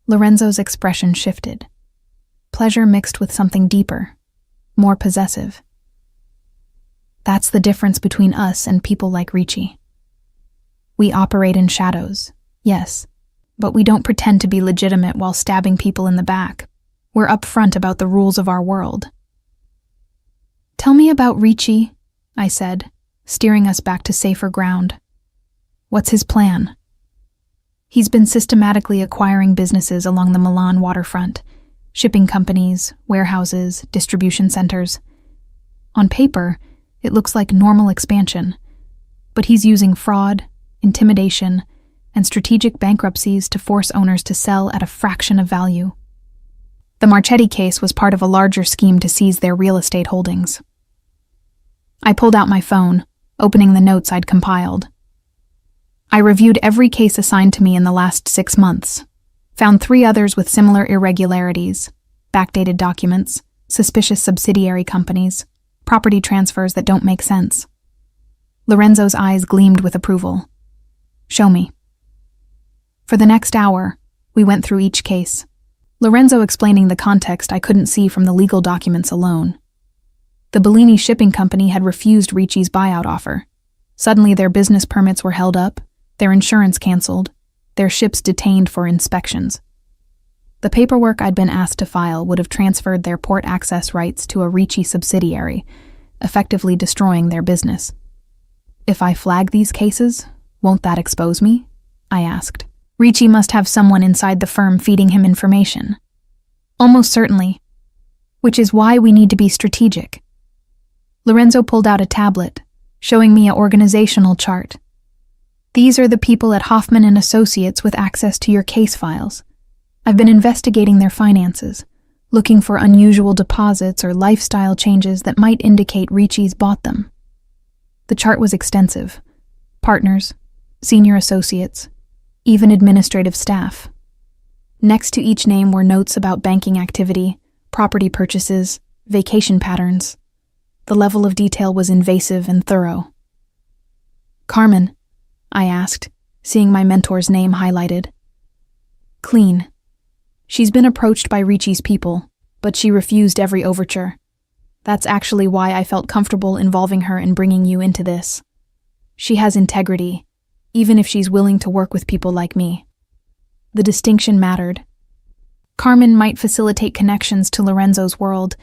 Lorenzo's expression shifted. Pleasure mixed with something deeper, more possessive. That's the difference between us and people like Ricci. We operate in shadows, yes, but we don't pretend to be legitimate while stabbing people in the back. We're upfront about the rules of our world. Tell me about Ricci, I said, steering us back to safer ground. What's his plan? He's been systematically acquiring businesses along the Milan waterfront, shipping companies, warehouses, distribution centers. On paper, it looks like normal expansion, but he's using fraud, intimidation, and strategic bankruptcies to force owners to sell at a fraction of value. The Marchetti case was part of a larger scheme to seize their real estate holdings. I pulled out my phone, opening the notes I'd compiled. I reviewed every case assigned to me in the last 6 months, found 3 others with similar irregularities, backdated documents, suspicious subsidiary companies, property transfers that don't make sense. Lorenzo's eyes gleamed with approval. Show me. For the next hour, we went through each case, Lorenzo explaining the context I couldn't see from the legal documents alone. The Bellini shipping company had refused Ricci's buyout offer. Suddenly their business permits were held up, their insurance canceled, their ships detained for inspections. The paperwork I'd been asked to file would have transferred their port access rights to a Ricci subsidiary, effectively destroying their business. If I flag these cases, won't that expose me? I asked. Ricci must have someone inside the firm feeding him information. Almost certainly. Which is why we need to be strategic. Lorenzo pulled out a tablet, showing me an organizational chart. These are the people at Hoffman & Associates with access to your case files. I've been investigating their finances, looking for unusual deposits or lifestyle changes that might indicate Ricci's bought them. The chart was extensive. Partners, senior associates, even administrative staff. Next to each name were notes about banking activity, property purchases, vacation patterns. The level of detail was invasive and thorough. Carmen, I asked, seeing my mentor's name highlighted. Clean. She's been approached by Ricci's people, but she refused every overture. That's actually why I felt comfortable involving her in bringing you into this. She has integrity, even if she's willing to work with people like me. The distinction mattered. Carmen might facilitate connections to Lorenzo's world,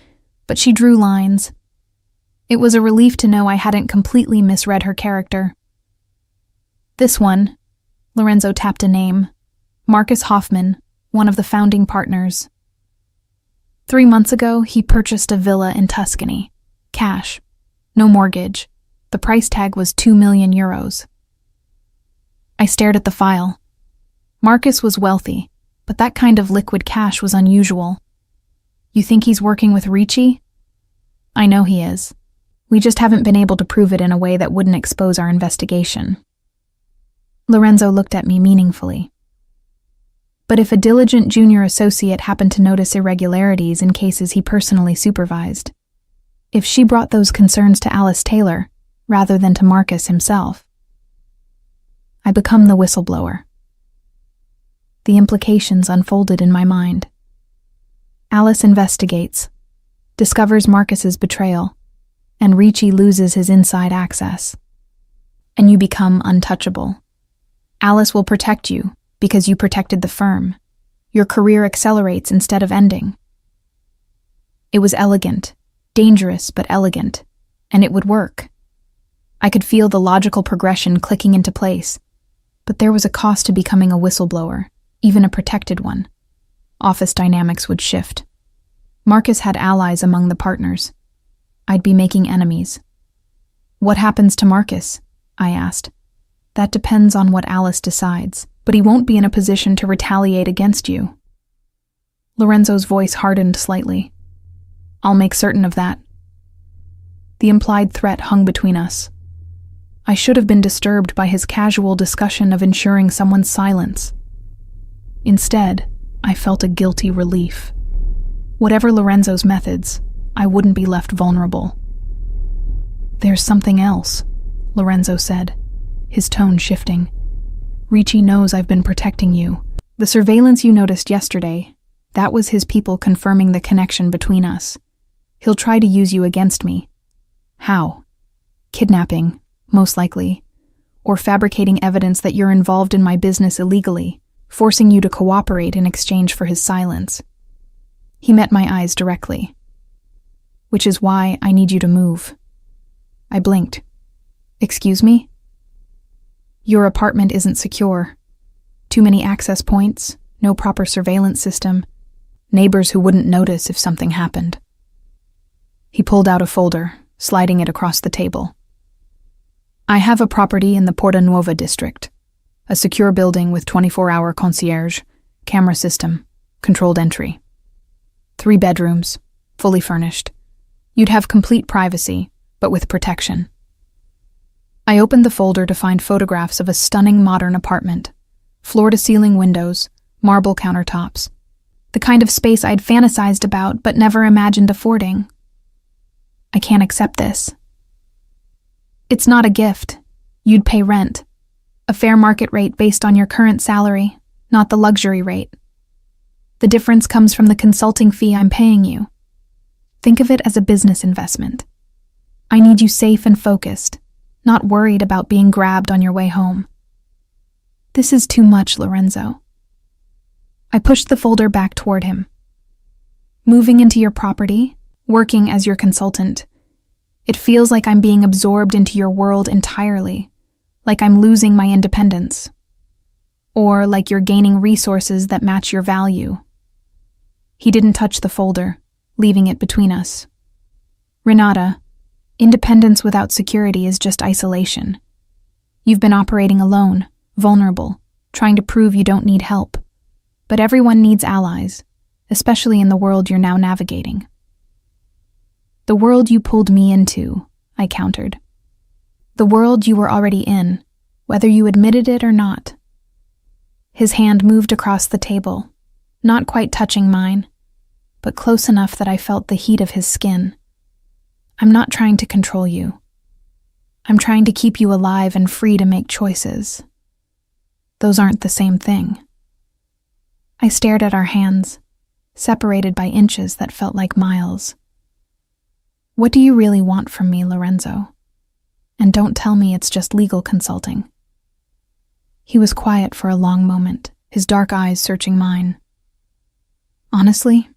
but she drew lines. It was a relief to know I hadn't completely misread her character. This one, Lorenzo tapped a name, Marcus Hoffman, one of the founding partners. 3 months ago, he purchased a villa in Tuscany. Cash. No mortgage. The price tag was 2 million euros. I stared at the file. Marcus was wealthy, but that kind of liquid cash was unusual. You think he's working with Ricci? I know he is. We just haven't been able to prove it in a way that wouldn't expose our investigation. Lorenzo looked at me meaningfully. But if a diligent junior associate happened to notice irregularities in cases he personally supervised, if she brought those concerns to Alice Taylor rather than to Marcus himself, I become the whistleblower. The implications unfolded in my mind. Alice investigates, discovers Marcus's betrayal, and Ricci loses his inside access. And you become untouchable. Alice will protect you because you protected the firm. Your career accelerates instead of ending. It was elegant, dangerous but elegant, and it would work. I could feel the logical progression clicking into place, but there was a cost to becoming a whistleblower, even a protected one. Office dynamics would shift. Marcus had allies among the partners. I'd be making enemies. What happens to Marcus? I asked. That depends on what Alice decides, but he won't be in a position to retaliate against you. Lorenzo's voice hardened slightly. I'll make certain of that. The implied threat hung between us. I should have been disturbed by his casual discussion of ensuring someone's silence. Instead, I felt a guilty relief. Whatever Lorenzo's methods, I wouldn't be left vulnerable. There's something else, Lorenzo said, his tone shifting. Ricci knows I've been protecting you. The surveillance you noticed yesterday, that was his people confirming the connection between us. He'll try to use you against me. How? Kidnapping, most likely. Or fabricating evidence that you're involved in my business illegally, forcing you to cooperate in exchange for his silence. He met my eyes directly. Which is why I need you to move. I blinked. Excuse me? Your apartment isn't secure. Too many access points, no proper surveillance system, neighbors who wouldn't notice if something happened. He pulled out a folder, sliding it across the table. I have a property in the Porta Nuova district, a secure building with 24-hour concierge, camera system, controlled entry. 3 bedrooms, fully furnished. You'd have complete privacy, but with protection. I opened the folder to find photographs of a stunning modern apartment, floor-to-ceiling windows, marble countertops, the kind of space I'd fantasized about but never imagined affording. I can't accept this. It's not a gift. You'd pay rent, a fair market rate based on your current salary, not the luxury rate. The difference comes from the consulting fee I'm paying you. Think of it as a business investment. I need you safe and focused, not worried about being grabbed on your way home. This is too much, Lorenzo. I pushed the folder back toward him. Moving into your property, working as your consultant, it feels like I'm being absorbed into your world entirely, like I'm losing my independence, or like you're gaining resources that match your value. He didn't touch the folder, leaving it between us. Renata, independence without security is just isolation. You've been operating alone, vulnerable, trying to prove you don't need help. But everyone needs allies, especially in the world you're now navigating. The world you pulled me into, I countered. The world you were already in, whether you admitted it or not. His hand moved across the table, not quite touching mine, but close enough that I felt the heat of his skin. I'm not trying to control you. I'm trying to keep you alive and free to make choices. Those aren't the same thing. I stared at our hands, separated by inches that felt like miles. What do you really want from me, Lorenzo? And don't tell me it's just legal consulting. He was quiet for a long moment, his dark eyes searching mine. Honestly,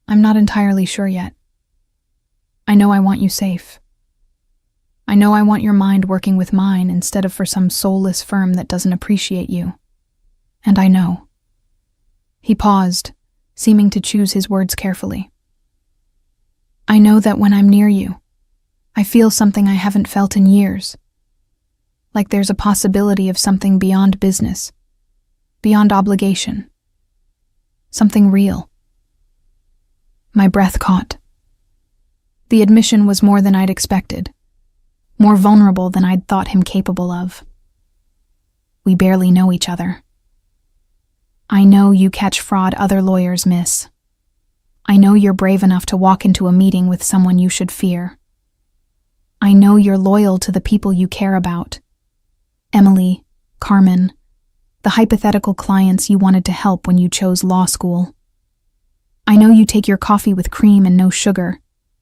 I'm not entirely sure yet. I know I want you safe. I know I want your mind working with mine instead of for some soulless firm that doesn't appreciate you. And I know. He paused, seeming to choose his words carefully. I know that when I'm near you, I feel something I haven't felt in years. Like there's a possibility of something beyond business, beyond obligation. Something real. My breath caught. The admission was more than I'd expected, more vulnerable than I'd thought him capable of. We barely know each other. I know you catch fraud other lawyers miss. I know you're brave enough to walk into a meeting with someone you should fear. I know you're loyal to the people you care about. Emily, Carmen, the hypothetical clients you wanted to help when you chose law school. I know you take your coffee with cream and no sugar,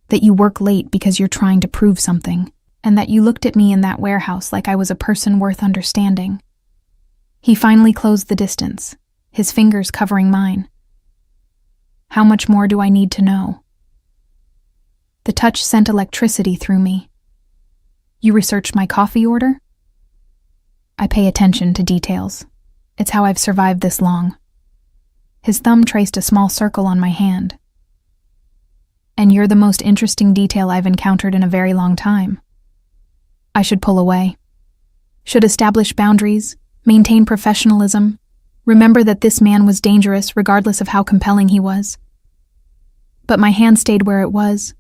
that you work late because you're trying to prove something, and that you looked at me in that warehouse like I was a person worth understanding. He finally closed the distance, his fingers covering mine. How much more do I need to know? The touch sent electricity through me. You researched my coffee order? I pay attention to details. It's how I've survived this long. His thumb traced a small circle on my hand. And you're the most interesting detail I've encountered in a very long time. I should pull away. Should establish boundaries, maintain professionalism, remember that this man was dangerous regardless of how compelling he was. But my hand stayed where it was,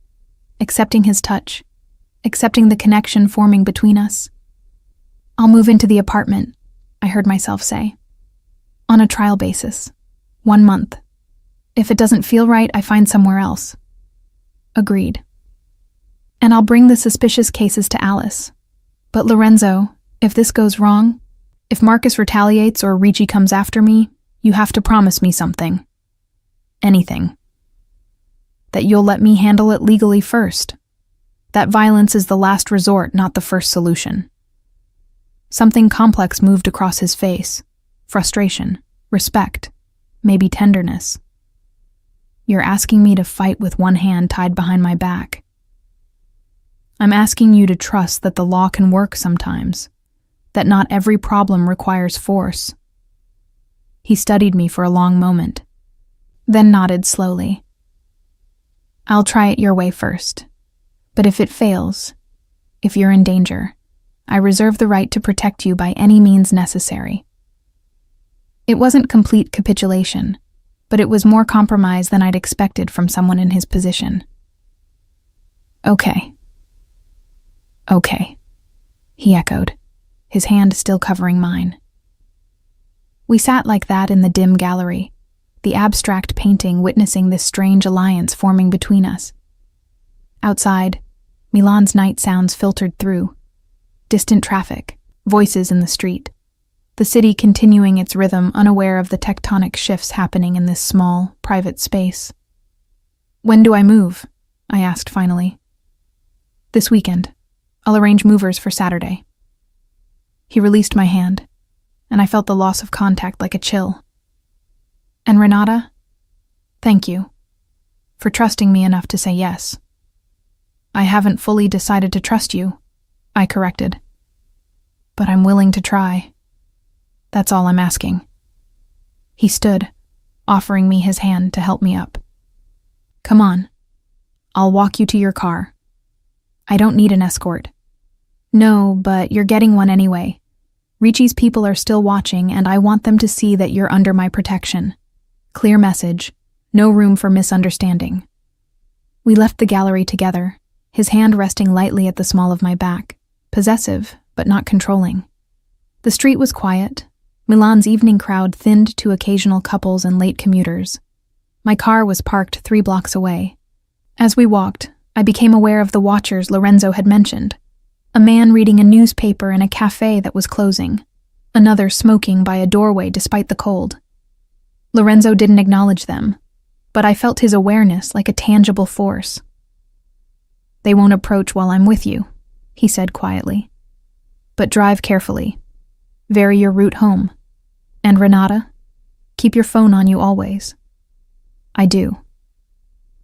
accepting his touch, accepting the connection forming between us. I'll move into the apartment, I heard myself say. On a trial basis. 1 month. If it doesn't feel right, I find somewhere else. Agreed. And I'll bring the suspicious cases to Alice. But Lorenzo, if this goes wrong, if Marcus retaliates or Ricci comes after me, you have to promise me something. Anything. That you'll let me handle it legally first. That violence is the last resort, not the first solution. Something complex moved across his face. Frustration, respect, maybe tenderness. You're asking me to fight with one hand tied behind my back. I'm asking you to trust that the law can work sometimes, that not every problem requires force." He studied me for a long moment, then nodded slowly. "I'll try it your way first, but if it fails, if you're in danger, I reserve the right to protect you by any means necessary." It wasn't complete capitulation, but it was more compromise than I'd expected from someone in his position. "Okay. Okay," he echoed, his hand still covering mine. We sat like that in the dim gallery, the abstract painting witnessing this strange alliance forming between us. Outside, Milan's night sounds filtered through. Distant traffic, voices in the street. The city continuing its rhythm, unaware of the tectonic shifts happening in this small, private space. "When do I move?" I asked finally. "This weekend. I'll arrange movers for Saturday." He released my hand, and I felt the loss of contact like a chill. "And Renata? Thank you for trusting me enough to say yes." "I haven't fully decided to trust you," I corrected. "But I'm willing to try. That's all I'm asking." He stood, offering me his hand to help me up. "Come on. I'll walk you to your car. I don't need an escort." "No, but you're getting one anyway. Ricci's people are still watching, and I want them to see that you're under my protection. Clear message. No room for misunderstanding." We left the gallery together, his hand resting lightly at the small of my back, possessive, but not controlling. The street was quiet. Milan's evening crowd thinned to occasional couples and late commuters. My car was parked 3 blocks away. As we walked, I became aware of the watchers Lorenzo had mentioned. A man reading a newspaper in a cafe that was closing. Another smoking by a doorway despite the cold. Lorenzo didn't acknowledge them, but I felt his awareness like a tangible force. "They won't approach while I'm with you," he said quietly. "But drive carefully. Vary your route home. And Renata, keep your phone on you always." "I do.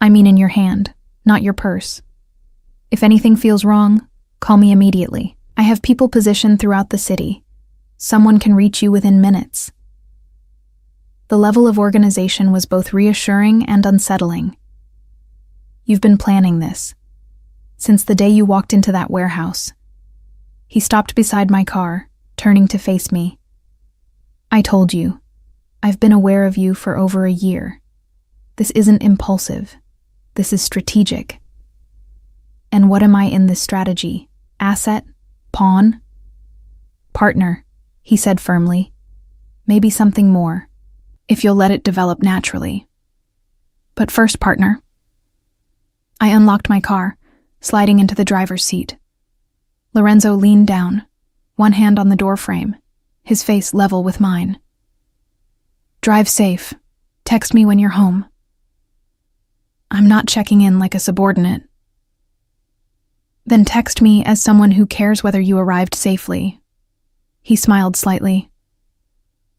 I mean in your hand, not your purse. If anything feels wrong, call me immediately. I have people positioned throughout the city. Someone can reach you within minutes." The level of organization was both reassuring and unsettling. "You've been planning this since the day you walked into that warehouse." He stopped beside my car, turning to face me. "I told you, I've been aware of you for over a year. This isn't impulsive. This is strategic." "And what am I in this strategy? Asset? Pawn?" "Partner," he said firmly. "Maybe something more, if you'll let it develop naturally. But first, partner." I unlocked my car, sliding into the driver's seat. Lorenzo leaned down, one hand on the doorframe, his face level with mine. "Drive safe. Text me when you're home." "I'm not checking in like a subordinate." "Then text me as someone who cares whether you arrived safely." He smiled slightly.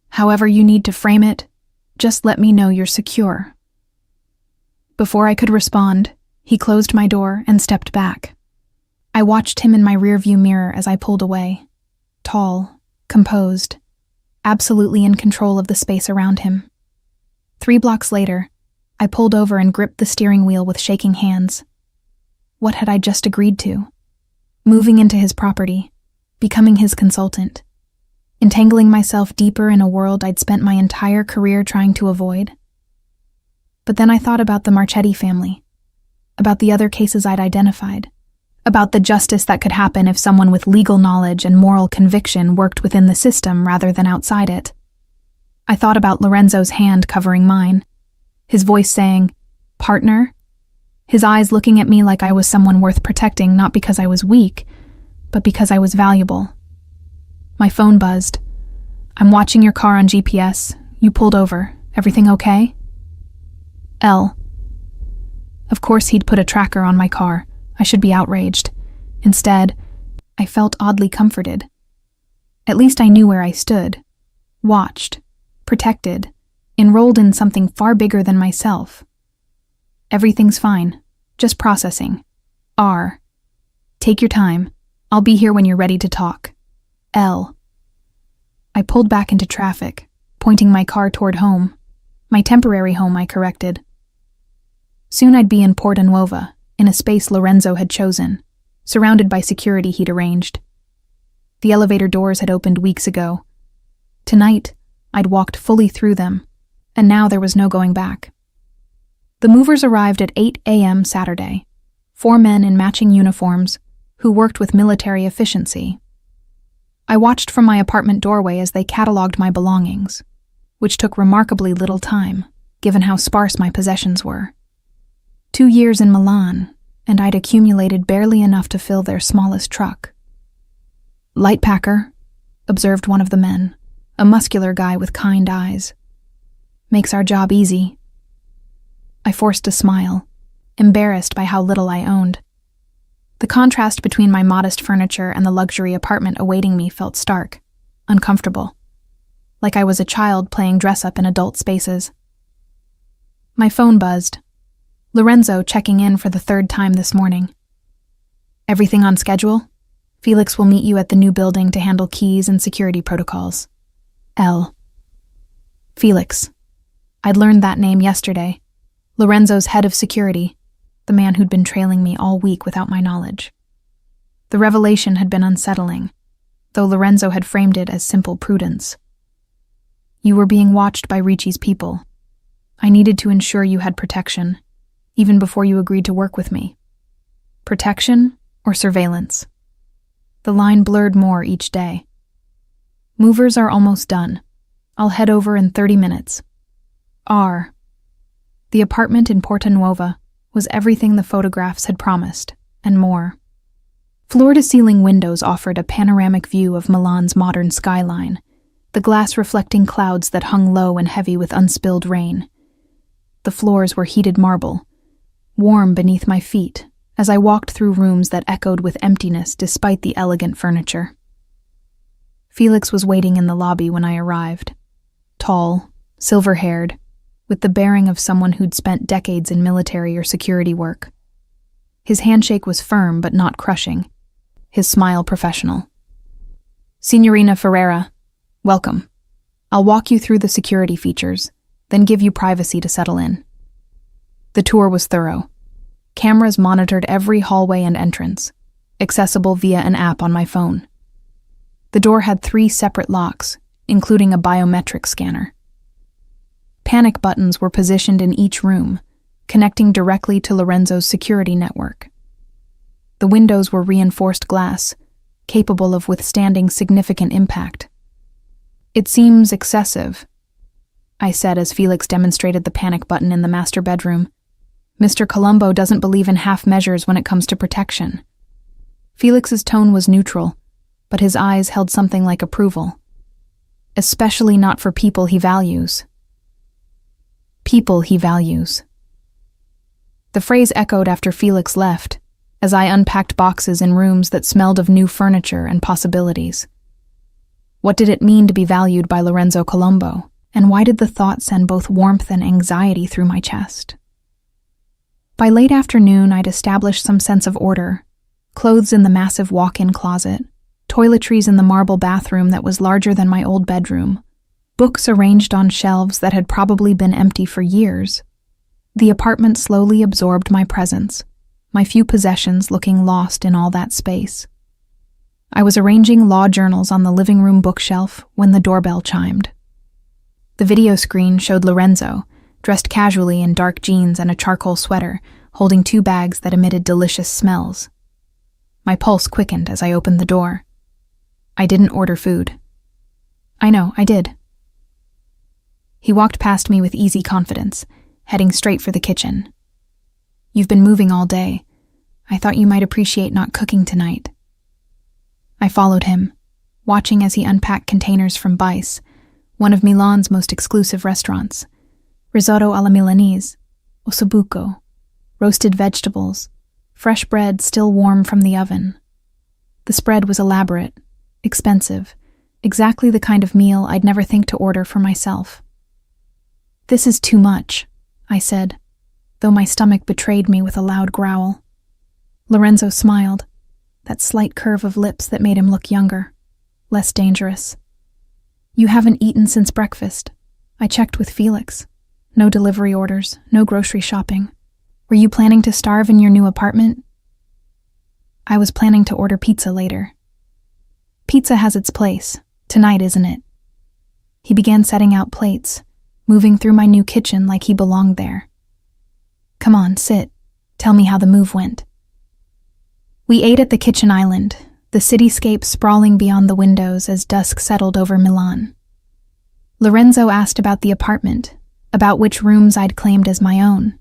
"However you need to frame it, just let me know you're secure." Before I could respond, he closed my door and stepped back. I watched him in my rearview mirror as I pulled away. Tall, composed, absolutely in control of the space around him. 3 blocks later, I pulled over and gripped the steering wheel with shaking hands. What had I just agreed to? Moving into his property, becoming his consultant, entangling myself deeper in a world I'd spent my entire career trying to avoid. But then I thought about the Marchetti family, about the other cases I'd identified, about the justice that could happen if someone with legal knowledge and moral conviction worked within the system rather than outside it. I thought about Lorenzo's hand covering mine, his voice saying, "Partner?" His eyes looking at me like I was someone worth protecting, not because I was weak, but because I was valuable. My phone buzzed. "I'm watching your car on GPS. You pulled over. Everything okay?" L. Of course he'd put a tracker on my car. I should be outraged. Instead, I felt oddly comforted. At least I knew where I stood. Watched. Protected. Enrolled in something far bigger than myself. "Everything's fine. Just processing. R." Take your time. I'll be here when you're ready to talk. L. I pulled back into traffic, pointing my car toward home. My temporary home, I corrected. Soon I'd be in Porta Nuova, in a space Lorenzo had chosen, surrounded by security he'd arranged. The elevator doors had opened weeks ago. Tonight, I'd walked fully through them, and now there was no going back. The movers arrived at 8 a.m. Saturday, 4 men in matching uniforms who worked with military efficiency. I watched from my apartment doorway as they cataloged my belongings, which took remarkably little time, given how sparse my possessions were. 2 years in Milan, and I'd accumulated barely enough to fill their smallest truck. "Light packer," observed one of the men, a muscular guy with kind eyes. "Makes our job easy." I forced a smile, embarrassed by how little I owned. The contrast between my modest furniture and the luxury apartment awaiting me felt stark, uncomfortable, like I was a child playing dress-up in adult spaces. My phone buzzed. Lorenzo checking in for the 3rd time this morning. "Everything on schedule? Felix will meet you at the new building to handle keys and security protocols." L. Felix. I'd learned that name yesterday. Lorenzo's head of security, the man who'd been trailing me all week without my knowledge. The revelation had been unsettling, though Lorenzo had framed it as simple prudence. "You were being watched by Ricci's people. I needed to ensure you had protection, even before you agreed to work with me. Protection or surveillance?" The line blurred more each day. "Movers are almost done. I'll head over in 30 minutes. R." The apartment in Porta Nuova was everything the photographs had promised, and more. Floor-to-ceiling windows offered a panoramic view of Milan's modern skyline, the glass reflecting clouds that hung low and heavy with unspilled rain. The floors were heated marble, warm beneath my feet as I walked through rooms that echoed with emptiness despite the elegant furniture. Felix was waiting in the lobby when I arrived. Tall, silver-haired, with the bearing of someone who'd spent decades in military or security work. His handshake was firm but not crushing, his smile professional. "Signorina Ferreira, welcome. I'll walk you through the security features, then give you privacy to settle in." The tour was thorough. Cameras monitored every hallway and entrance, accessible via an app on my phone. The door had 3 separate locks, including a biometric scanner. Panic buttons were positioned in each room, connecting directly to Lorenzo's security network. The windows were reinforced glass, capable of withstanding significant impact. "It seems excessive," I said as Felix demonstrated the panic button in the master bedroom. "Mr. Colombo doesn't believe in half measures when it comes to protection." Felix's tone was neutral, but his eyes held something like approval. "Especially not for people he values." People he values. The phrase echoed after Felix left, as I unpacked boxes in rooms that smelled of new furniture and possibilities. What did it mean to be valued by Lorenzo Colombo, and why did the thought send both warmth and anxiety through my chest? By late afternoon, I'd established some sense of order, clothes in the massive walk-in closet, toiletries in the marble bathroom that was larger than my old bedroom, books arranged on shelves that had probably been empty for years. The apartment slowly absorbed my presence, my few possessions looking lost in all that space. I was arranging law journals on the living room bookshelf when the doorbell chimed. The video screen showed Lorenzo, dressed casually in dark jeans and a charcoal sweater, holding 2 bags that emitted delicious smells. My pulse quickened as I opened the door. "I didn't order food." "I know, I did." He walked past me with easy confidence, heading straight for the kitchen. "You've been moving all day. I thought you might appreciate not cooking tonight." I followed him, watching as he unpacked containers from Bice, one of Milan's most exclusive restaurants. Risotto alla Milanese, ossobuco, roasted vegetables, fresh bread still warm from the oven. The spread was elaborate, expensive, exactly the kind of meal I'd never think to order for myself. "This is too much," I said, though my stomach betrayed me with a loud growl. Lorenzo smiled. that slight curve of lips that made him look younger, less dangerous. "You haven't eaten since breakfast. I checked with Felix. No delivery orders, no grocery shopping. Were you planning to starve in your new apartment?" "I was planning to order pizza later." "Pizza has its place. Tonight, isn't it?" He began setting out plates, moving through my new kitchen like he belonged there. "Come on, sit. Tell me how the move went." We ate at the kitchen island, the cityscape sprawling beyond the windows as dusk settled over Milan. Lorenzo asked about the apartment, about which rooms I'd claimed as my own,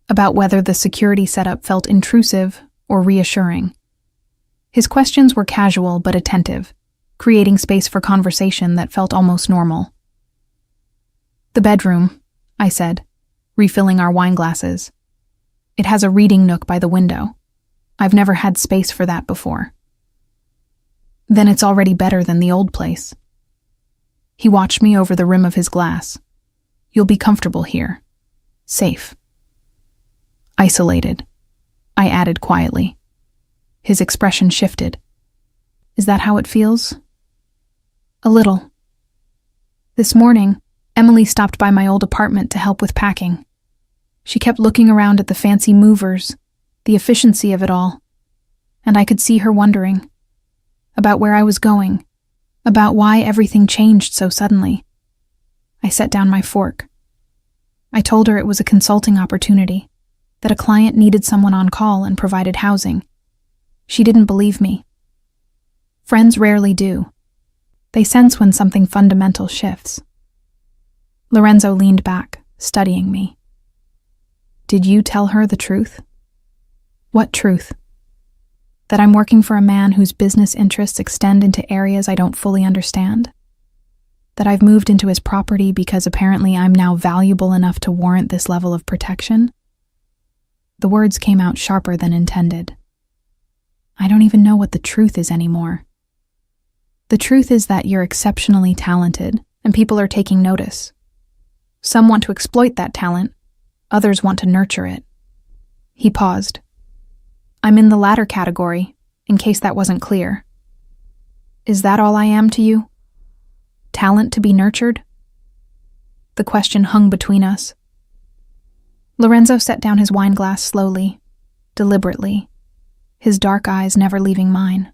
about whether the security setup felt intrusive or reassuring. His questions were casual but attentive, creating space for conversation that felt almost normal. "The bedroom," I said, refilling our wine glasses. "It has a reading nook by the window. I've never had space for that before." "Then it's already better than the old place." He watched me over the rim of his glass. "You'll be comfortable here. Safe. Isolated," I added quietly. His expression shifted. "Is that how it feels?" "A little." This morning, Emily stopped by my old apartment to help with packing. She kept looking around at the fancy movers, the efficiency of it all, and I could see her wondering about where I was going, about why everything changed so suddenly. I set down my fork. I told her it was a consulting opportunity, that a client needed someone on call and provided housing. She didn't believe me. Friends rarely do. They sense when something fundamental shifts. Lorenzo leaned back, studying me. "Did you tell her the truth?" "What truth?" "That I'm working for a man whose business interests extend into areas I don't fully understand? That I've moved into his property because apparently I'm now valuable enough to warrant this level of protection?" The words came out sharper than intended. I don't even know what the truth is anymore. The truth is that you're exceptionally talented, and people are taking notice. Some want to exploit that talent, others want to nurture it. He paused. I'm in the latter category, in case that wasn't clear. Is that all I am to you? Talent to be nurtured? The question hung between us. Lorenzo set down his wine glass slowly, deliberately, his dark eyes never leaving mine.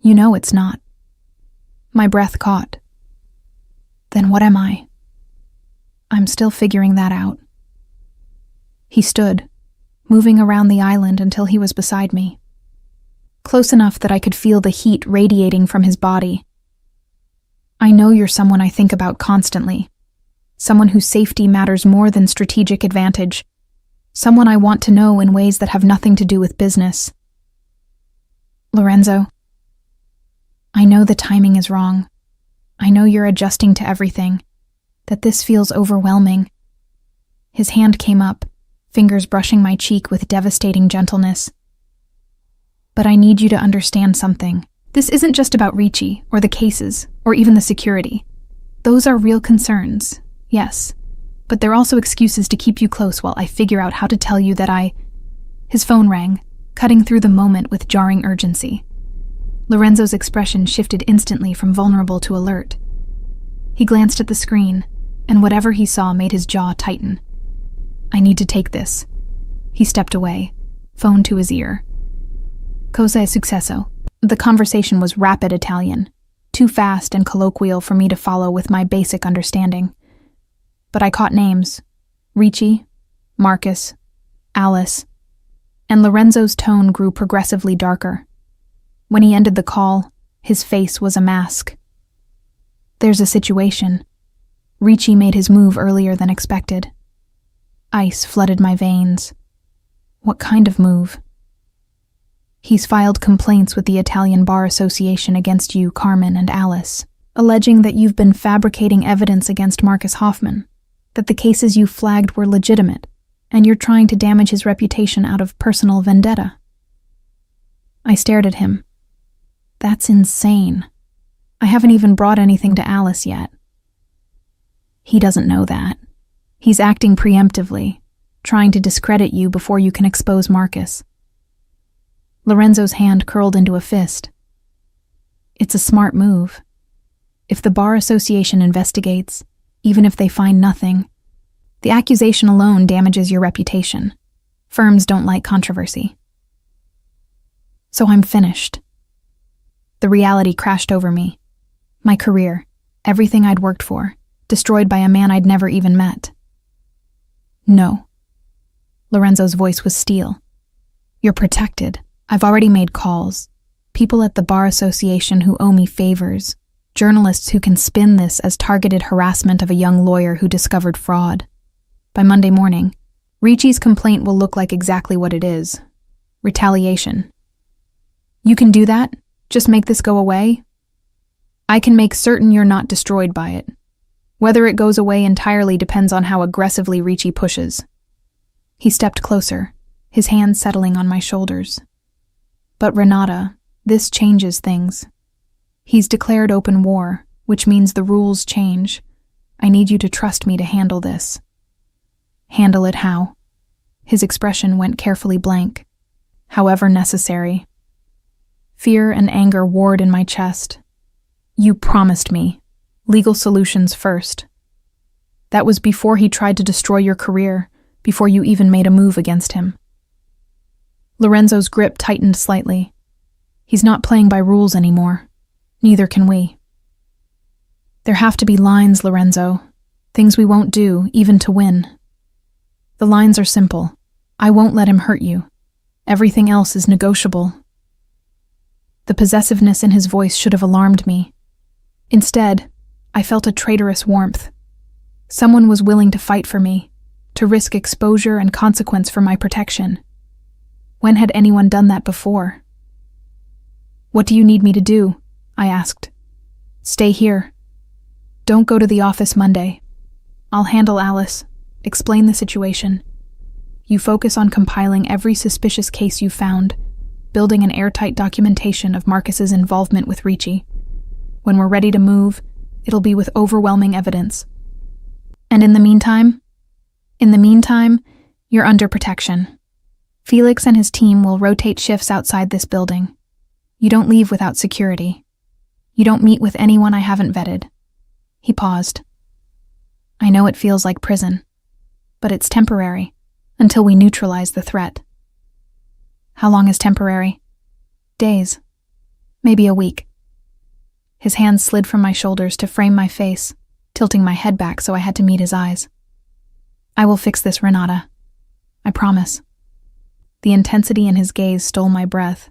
You know it's not. My breath caught. Then what am I? I'm still figuring that out. He stood, moving around the island until he was beside me, close enough that I could feel the heat radiating from his body. I know you're someone I think about constantly, someone whose safety matters more than strategic advantage, someone I want to know in ways that have nothing to do with business. Lorenzo, I know the timing is wrong. I know you're adjusting to everything, that this feels overwhelming. His hand came up, fingers brushing my cheek with devastating gentleness. But I need you to understand something. This isn't just about Ricci, or the cases, or even the security. Those are real concerns, yes, but they're also excuses to keep you close while I figure out how to tell you that His phone rang, cutting through the moment with jarring urgency. Lorenzo's expression shifted instantly from vulnerable to alert. He glanced at the screen, and whatever he saw made his jaw tighten. I need to take this. He stepped away, phone to his ear. Cosa è successo? The conversation was rapid Italian, too fast and colloquial for me to follow with my basic understanding. But I caught names: Ricci, Marcus, Alice, and Lorenzo's tone grew progressively darker. When he ended the call, his face was a mask. There's a situation. Ricci made his move earlier than expected. Ice flooded my veins. What kind of move? He's filed complaints with the Italian Bar Association against you, Carmen, and Alice, alleging that you've been fabricating evidence against Marcus Hoffman, that the cases you flagged were legitimate, and you're trying to damage his reputation out of personal vendetta. I stared at him. That's insane. I haven't even brought anything to Alice yet. He doesn't know that. He's acting preemptively, trying to discredit you before you can expose Marcus. Lorenzo's hand curled into a fist. It's a smart move. If the bar association investigates, even if they find nothing, the accusation alone damages your reputation. Firms don't like controversy. So I'm finished. The reality crashed over me. My career, everything I'd worked for, destroyed by a man I'd never even met. No. Lorenzo's voice was steel. You're protected. I've already made calls. People at the Bar Association who owe me favors. Journalists who can spin this as targeted harassment of a young lawyer who discovered fraud. By Monday morning, Ricci's complaint will look like exactly what it is. Retaliation. You can do that? Just make this go away? I can make certain you're not destroyed by it. Whether it goes away entirely depends on how aggressively Ricci pushes. He stepped closer, his hands settling on my shoulders. But Renata, this changes things. He's declared open war, which means the rules change. I need you to trust me to handle this. Handle it how? His expression went carefully blank. However necessary. Fear and anger warred in my chest. You promised me. Legal solutions first. That was before he tried to destroy your career, before you even made a move against him. Lorenzo's grip tightened slightly. He's not playing by rules anymore. Neither can we. There have to be lines, Lorenzo. Things we won't do, even to win. The lines are simple. I won't let him hurt you. Everything else is negotiable. The possessiveness in his voice should have alarmed me. Instead, I felt a traitorous warmth. Someone was willing to fight for me, to risk exposure and consequence for my protection. When had anyone done that before? What do you need me to do? I asked. Stay here. Don't go to the office Monday. I'll handle Alice. Explain the situation. You focus on compiling every suspicious case you found, building an airtight documentation of Marcus's involvement with Ricci. When we're ready to move, it'll be with overwhelming evidence. And in the meantime, you're under protection. Felix and his team will rotate shifts outside this building. You don't leave without security. You don't meet with anyone I haven't vetted. He paused. I know it feels like prison, but it's temporary, until we neutralize the threat. How long is temporary? Days. Maybe a week. His hands slid from my shoulders to frame my face, tilting my head back so I had to meet his eyes. I will fix this, Renata. I promise. The intensity in his gaze stole my breath.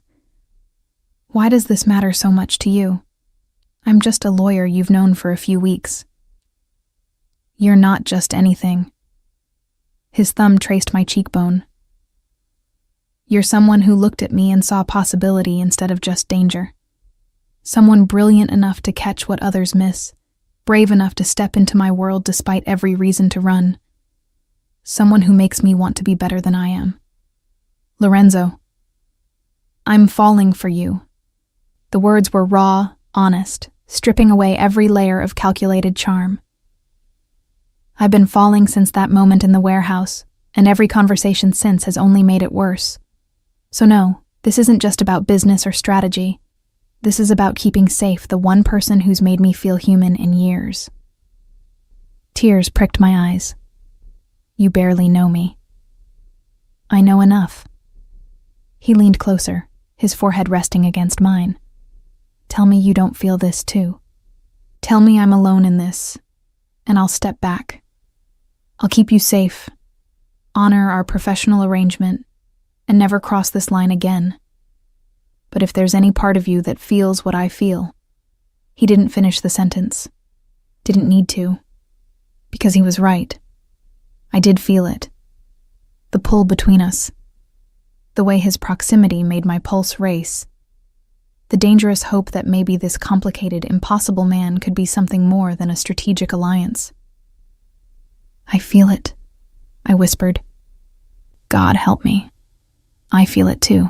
Why does this matter so much to you? I'm just a lawyer you've known for a few weeks. You're not just anything. His thumb traced my cheekbone. You're someone who looked at me and saw possibility instead of just danger. Someone brilliant enough to catch what others miss, brave enough to step into my world despite every reason to run. Someone who makes me want to be better than I am. Lorenzo, I'm falling for you. The words were raw, honest, stripping away every layer of calculated charm. I've been falling since that moment in the warehouse, and every conversation since has only made it worse. So no, this isn't just about business or strategy. This is about keeping safe the one person who's made me feel human in years. Tears pricked my eyes. You barely know me. I know enough. He leaned closer, his forehead resting against mine. Tell me you don't feel this too. Tell me I'm alone in this, and I'll step back. I'll keep you safe, honor our professional arrangement, and never cross this line again. But if there's any part of you that feels what I feel, he didn't finish the sentence. Didn't need to. Because he was right. I did feel it. The pull between us. The way his proximity made my pulse race. The dangerous hope that maybe this complicated, impossible man could be something more than a strategic alliance. I feel it, I whispered. God help me. I feel it too.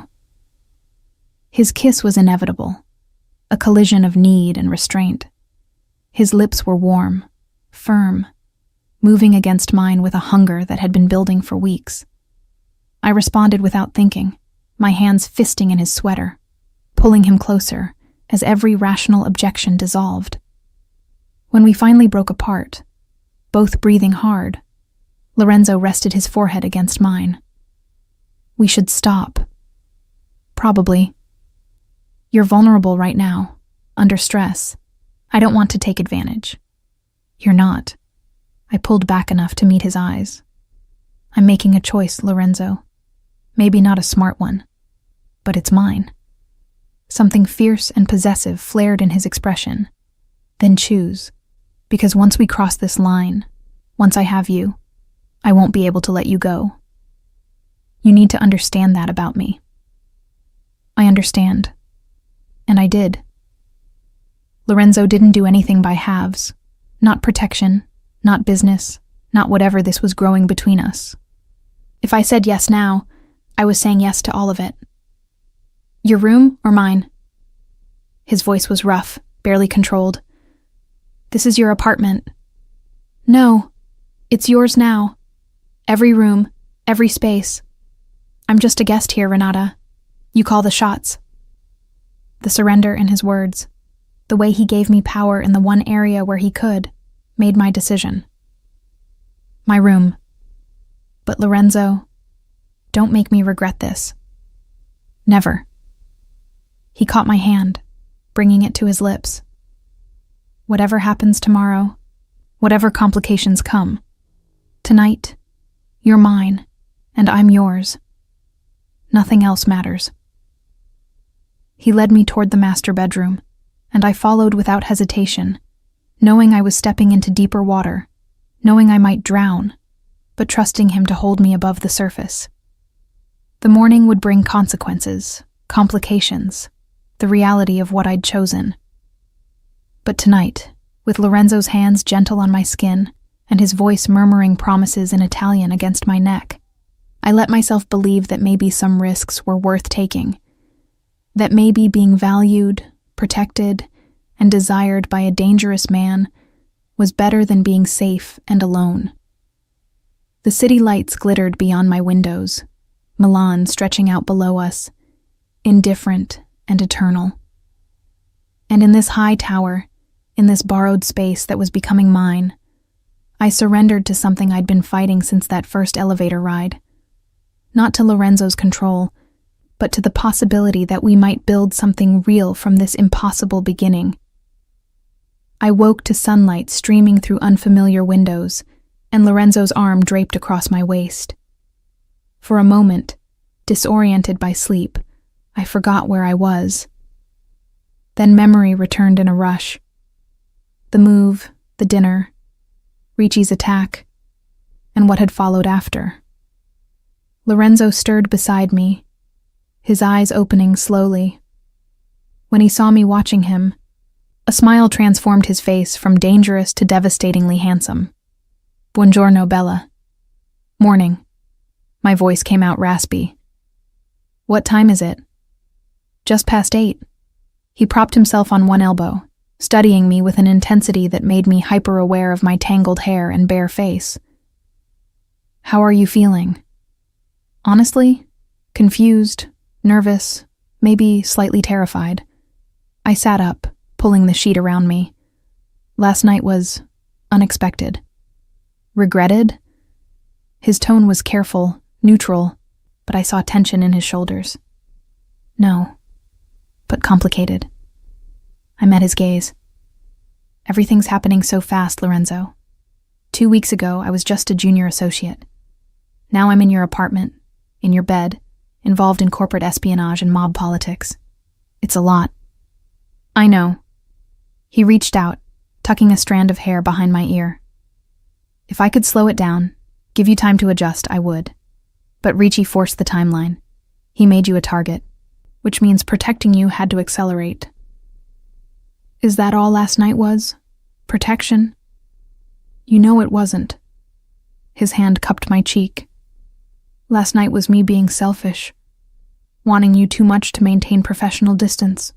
His kiss was inevitable, a collision of need and restraint. His lips were warm, firm, moving against mine with a hunger that had been building for weeks. I responded without thinking. my hands fisting in his sweater, pulling him closer as every rational objection dissolved. When we finally broke apart, both breathing hard, Lorenzo rested his forehead against mine. We should stop. Probably. You're vulnerable right now, under stress. I don't want to take advantage. You're not. I pulled back enough to meet his eyes. I'm making a choice, Lorenzo. Maybe not a smart one, but it's mine. Something fierce and possessive flared in his expression. Then choose, because once we cross this line, once I have you, I won't be able to let you go. You need to understand that about me. I understand. And I did. Lorenzo didn't do anything by halves. Not protection, not business, not whatever this was growing between us. If I said yes now, I was saying yes to all of it. Your room or mine? His voice was rough, barely controlled. This is your apartment. No, it's yours now. Every room, every space. I'm just a guest here, Renata. You call the shots. The surrender in his words, the way he gave me power in the one area where he could, made my decision. My room. But Lorenzo, don't make me regret this. Never. He caught my hand, bringing it to his lips. Whatever happens tomorrow, whatever complications come, tonight, you're mine, and I'm yours. Nothing else matters. He led me toward the master bedroom, and I followed without hesitation, knowing I was stepping into deeper water, knowing I might drown, but trusting him to hold me above the surface. The morning would bring consequences, complications, the reality of what I'd chosen. But tonight, with Lorenzo's hands gentle on my skin and his voice murmuring promises in Italian against my neck, I let myself believe that maybe some risks were worth taking, that maybe being valued, protected, and desired by a dangerous man was better than being safe and alone. The city lights glittered beyond my windows, Milan stretching out below us, indifferent and eternal. And in this high tower, in this borrowed space that was becoming mine, I surrendered to something I'd been fighting since that first elevator ride. Not to Lorenzo's control, but to the possibility that we might build something real from this impossible beginning. I woke to sunlight streaming through unfamiliar windows, and Lorenzo's arm draped across my waist. For a moment, disoriented by sleep, I forgot where I was. Then memory returned in a rush. The move, the dinner, Ricci's attack, and what had followed after. Lorenzo stirred beside me, his eyes opening slowly. When he saw me watching him, a smile transformed his face from dangerous to devastatingly handsome. Buongiorno, Bella. Morning. My voice came out raspy. What time is it? Just past 8. He propped himself on one elbow, studying me with an intensity that made me hyper-aware of my tangled hair and bare face. How are you feeling? Honestly, confused, nervous, maybe slightly terrified. I sat up, pulling the sheet around me. Last night was unexpected. Regretted? His tone was careful, neutral, but I saw tension in his shoulders. No, but complicated. I met his gaze. Everything's happening so fast, Lorenzo. 2 weeks ago, I was just a junior associate. Now I'm in your apartment, in your bed, involved in corporate espionage and mob politics. It's a lot. I know. He reached out, tucking a strand of hair behind my ear. If I could slow it down, give you time to adjust, I would. But Ricci forced the timeline. He made you a target, which means protecting you had to accelerate. Is that all last night was? Protection? You know it wasn't. His hand cupped my cheek. Last night was me being selfish, wanting you too much to maintain professional distance.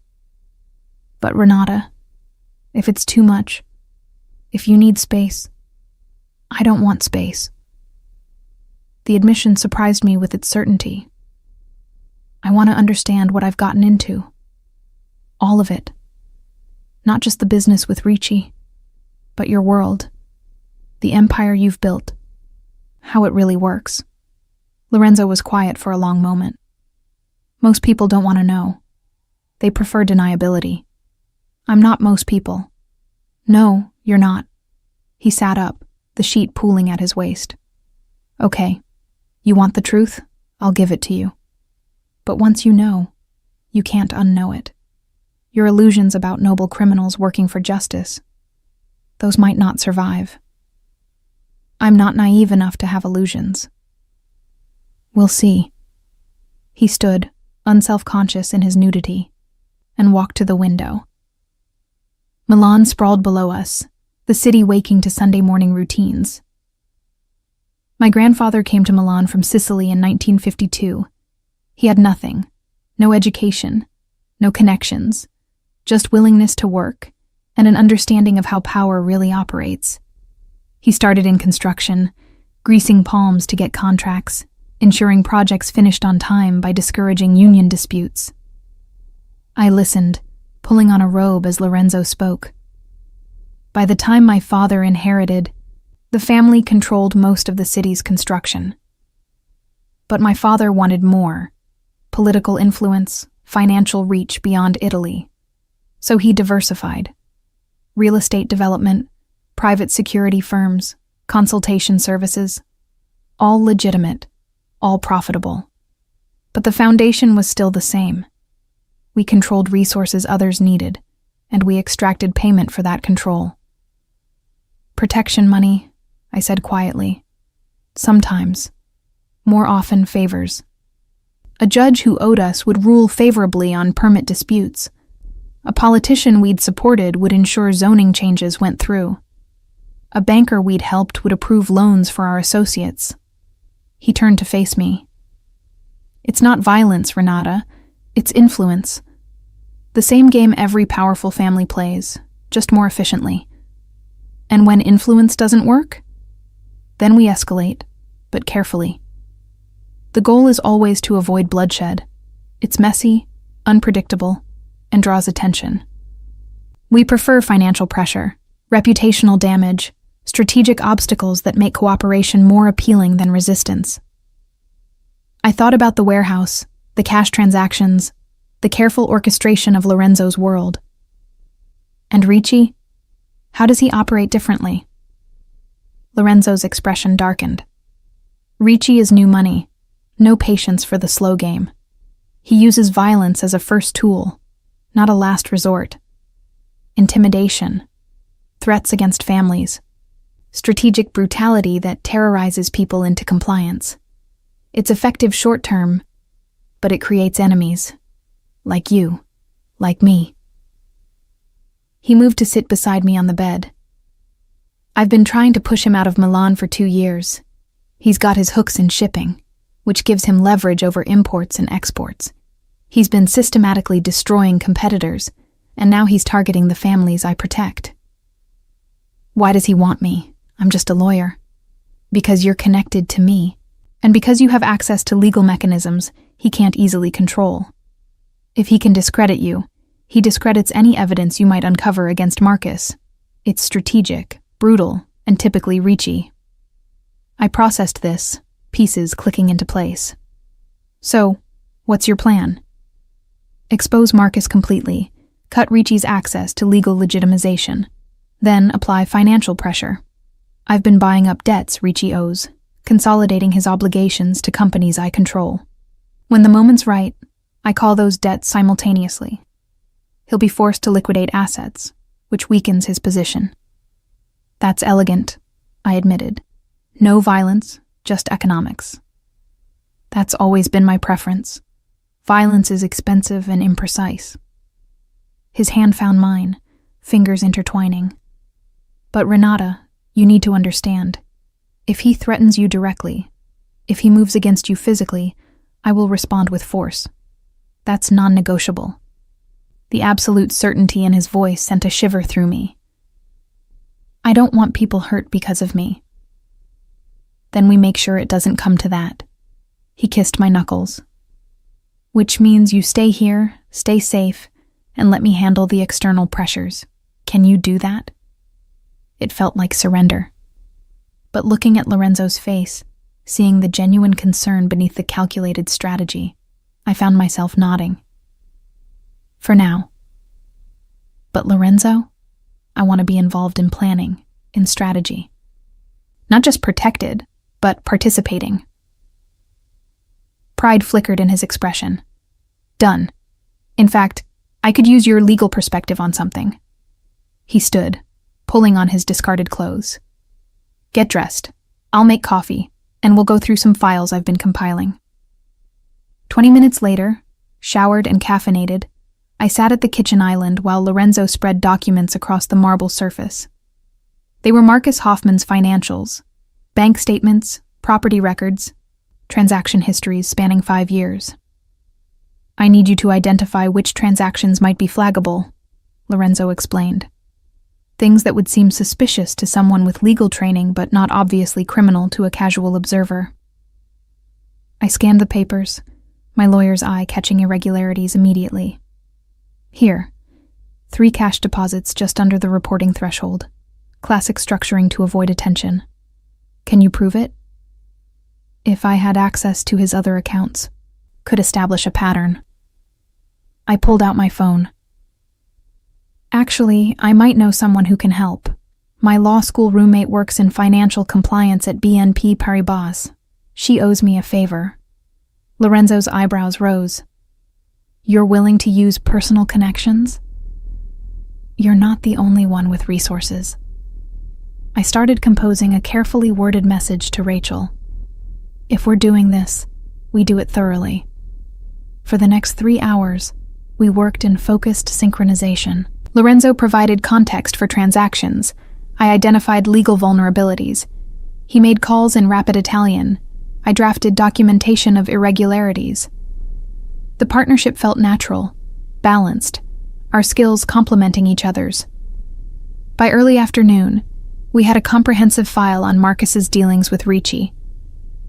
But Renata, if it's too much, if you need space, I don't want space. The admission surprised me with its certainty. I want to understand what I've gotten into. All of it. Not just the business with Ricci, but your world. The empire you've built. How it really works. Lorenzo was quiet for a long moment. Most people don't want to know. They prefer deniability. I'm not most people. No, you're not. He sat up, the sheet pooling at his waist. Okay, you want the truth? I'll give it to you. But once you know, you can't unknow it. Your illusions about noble criminals working for justice, those might not survive. I'm not naive enough to have illusions. We'll see. He stood, unself-conscious in his nudity, and walked to the window. Milan sprawled below us, the city waking to Sunday morning routines. My grandfather came to Milan from Sicily in 1952. He had nothing, no education, no connections, just willingness to work and an understanding of how power really operates. He started in construction, greasing palms to get contracts, ensuring projects finished on time by discouraging union disputes. I listened, pulling on a robe as Lorenzo spoke. By the time my father inherited, the family controlled most of the city's construction. But my father wanted more: political influence, financial reach beyond Italy. So he diversified. Real estate development, private security firms, consultation services, all legitimate, all profitable. But the foundation was still the same. We controlled resources others needed, and we extracted payment for that control. Protection money, I said quietly. Sometimes. More often favors. A judge who owed us would rule favorably on permit disputes. A politician we'd supported would ensure zoning changes went through. A banker we'd helped would approve loans for our associates. He turned to face me. It's not violence, Renata. It's influence. The same game every powerful family plays, just more efficiently. And when influence doesn't work, then we escalate, but carefully. The goal is always to avoid bloodshed. It's messy, unpredictable, and draws attention. We prefer financial pressure, reputational damage, strategic obstacles that make cooperation more appealing than resistance. I thought about the warehouse, the cash transactions, the careful orchestration of Lorenzo's world. And Ricci? How does he operate differently? Lorenzo's expression darkened. Ricci is new money, no patience for the slow game. He uses violence as a first tool, not a last resort. Intimidation, threats against families, strategic brutality that terrorizes people into compliance. It's effective short-term, but it creates enemies. Like you, like me. He moved to sit beside me on the bed. I've been trying to push him out of Milan for 2 years. He's got his hooks in shipping, which gives him leverage over imports and exports. He's been systematically destroying competitors, and now he's targeting the families I protect. Why does he want me? I'm just a lawyer. Because you're connected to me, and because you have access to legal mechanisms he can't easily control. If he can discredit you, he discredits any evidence you might uncover against Marcus. It's strategic, brutal, and typically Ricci. I processed this, pieces clicking into place. So, what's your plan? Expose Marcus completely, cut Ricci's access to legal legitimization, then apply financial pressure. I've been buying up debts Ricci owes, consolidating his obligations to companies I control. When the moment's right, I call those debts simultaneously. He'll be forced to liquidate assets, which weakens his position. That's elegant, I admitted. No violence, just economics. That's always been my preference. Violence is expensive and imprecise. His hand found mine, fingers intertwining. But Renata, you need to understand. If he threatens you directly, if he moves against you physically, I will respond with force. That's non-negotiable. The absolute certainty in his voice sent a shiver through me. I don't want people hurt because of me. Then we make sure it doesn't come to that. He kissed my knuckles. which means you stay here, stay safe, and let me handle the external pressures. Can you do that?" It felt like surrender. But looking at Lorenzo's face, seeing the genuine concern beneath the calculated strategy, I found myself nodding. For now. But Lorenzo, I want to be involved in planning, in strategy. Not just protected, but participating. Pride flickered in his expression. Done. In fact, I could use your legal perspective on something. He stood, pulling on his discarded clothes. Get dressed. I'll make coffee, and we'll go through some files I've been compiling. 20 minutes later, showered and caffeinated, I sat at the kitchen island while Lorenzo spread documents across the marble surface. They were Marcus Hoffman's financials, bank statements, property records, transaction histories spanning 5 years. "I need you to identify which transactions might be flaggable," Lorenzo explained. "Things that would seem suspicious to someone with legal training but not obviously criminal to a casual observer." I scanned the papers, my lawyer's eye catching irregularities immediately. "Here, 3 cash deposits just under the reporting threshold. Classic structuring to avoid attention. Can you prove it?" If I had access to his other accounts, could establish a pattern. I pulled out my phone. "Actually, I might know someone who can help. My law school roommate works in financial compliance at BNP Paribas. She owes me a favor." Lorenzo's eyebrows rose. "You're willing to use personal connections?" "You're not the only one with resources." I started composing a carefully worded message to Rachel. "If we're doing this, we do it thoroughly." For the next 3 hours, we worked in focused synchronization. Lorenzo provided context for transactions. I identified legal vulnerabilities. He made calls in rapid Italian. I drafted documentation of irregularities. The partnership felt natural, balanced, our skills complementing each other's. By early afternoon, we had a comprehensive file on Marcus's dealings with Ricci.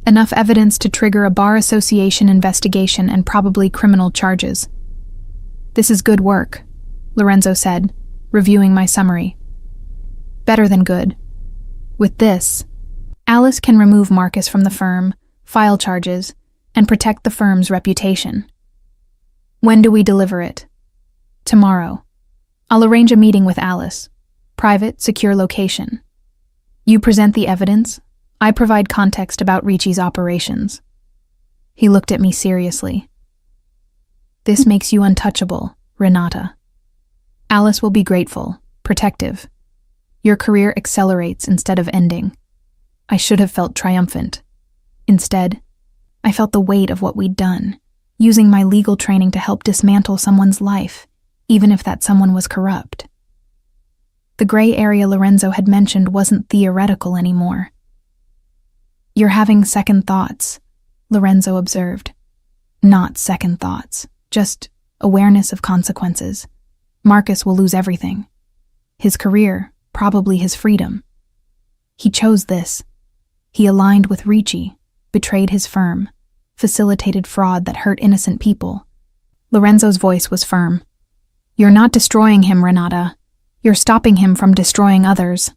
Enough evidence to trigger a bar association investigation and probably criminal charges. "This is good work," Lorenzo said, reviewing my summary. "Better than good. With this, Alice can remove Marcus from the firm, file charges, and protect the firm's reputation." "When do we deliver it?" "Tomorrow. I'll arrange a meeting with Alice. Private, secure location. You present the evidence. I provide context about Ricci's operations." He looked at me seriously. "This makes you untouchable, Renata. Alice will be grateful, protective. Your career accelerates instead of ending." I should have felt triumphant. Instead, I felt the weight of what we'd done, using my legal training to help dismantle someone's life, even if that someone was corrupt. The gray area Lorenzo had mentioned wasn't theoretical anymore. "You're having second thoughts," Lorenzo observed. "Not second thoughts, just awareness of consequences. Marcus will lose everything. His career, probably his freedom. He chose this. He aligned with Ricci, betrayed his firm, facilitated fraud that hurt innocent people." Lorenzo's voice was firm. "You're not destroying him, Renata. You're stopping him from destroying others."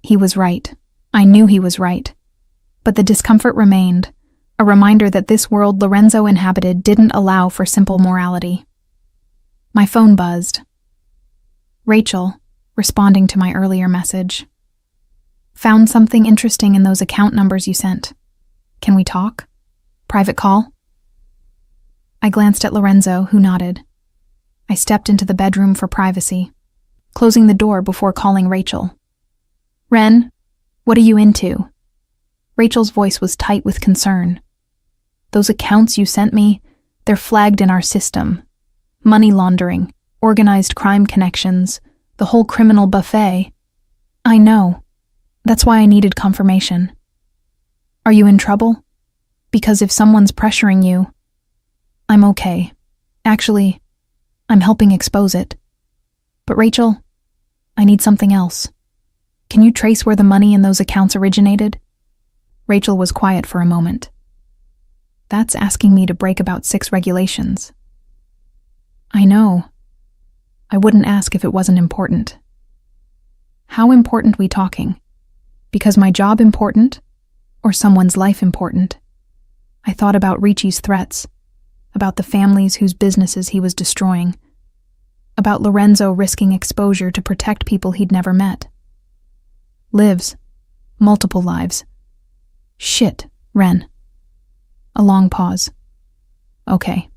He was right. I knew he was right. But the discomfort remained, a reminder that this world Lorenzo inhabited didn't allow for simple morality. My phone buzzed. Rachel, responding to my earlier message. "Found something interesting in those account numbers you sent. Can we talk? Private call?" I glanced at Lorenzo, who nodded. I stepped into the bedroom for privacy, closing the door before calling Rachel. "Ren, what are you into?" Rachel's voice was tight with concern. "Those accounts you sent me, they're flagged in our system. Money laundering, organized crime connections, the whole criminal buffet." "I know. That's why I needed confirmation." "Are you in trouble? Because if someone's pressuring you..." "I'm okay. Actually, I'm helping expose it. But Rachel, I need something else. Can you trace where the money in those accounts originated?" Rachel was quiet for a moment. That's asking me to break about 6 regulations. I know. I wouldn't ask if it wasn't important. How important we talking? Because my job important? Or someone's life important? I thought about Ricci's threats, about the families whose businesses he was destroying, about Lorenzo risking exposure to protect people he'd never met. Lives. Multiple lives. Shit, Ren. A long pause. Okay.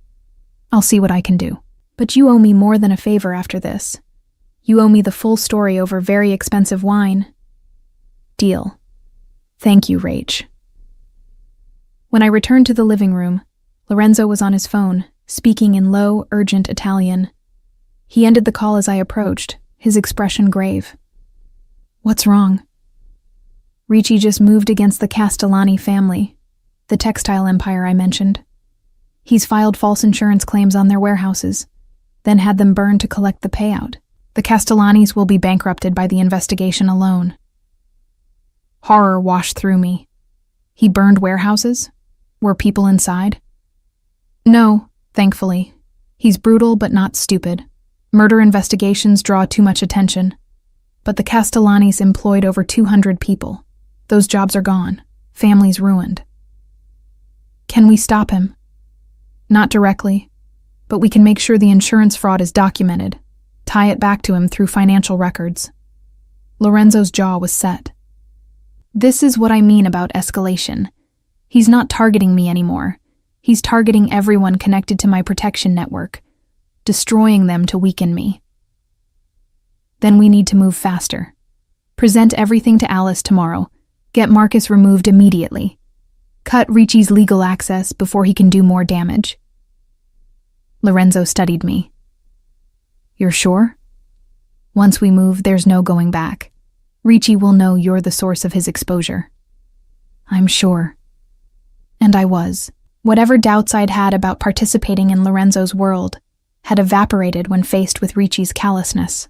I'll see what I can do. But you owe me more than a favor after this. You owe me the full story over very expensive wine. Deal. Thank you, Rach. When I returned to the living room, Lorenzo was on his phone, speaking in low, urgent Italian. He ended the call as I approached, his expression grave. What's wrong? Ricci just moved against the Castellani family, the textile empire I mentioned. He's filed false insurance claims on their warehouses, then had them burned to collect the payout. The Castellanis will be bankrupted by the investigation alone. Horror washed through me. He burned warehouses? Were people inside? No, thankfully. He's brutal but not stupid. Murder investigations draw too much attention. But the Castellanis employed over 200 people. Those jobs are gone. Families ruined. Can we stop him? Not directly, but we can make sure the insurance fraud is documented, tie it back to him through financial records. Lorenzo's jaw was set. This is what I mean about escalation. He's not targeting me anymore. He's targeting everyone connected to my protection network, destroying them to weaken me. Then we need to move faster. Present everything to Alice tomorrow. Get Marcus removed immediately. Cut Ricci's legal access before he can do more damage. Lorenzo studied me. You're sure? Once we move, there's no going back. Ricci will know you're the source of his exposure. I'm sure. And I was. Whatever doubts I'd had about participating in Lorenzo's world had evaporated when faced with Ricci's callousness.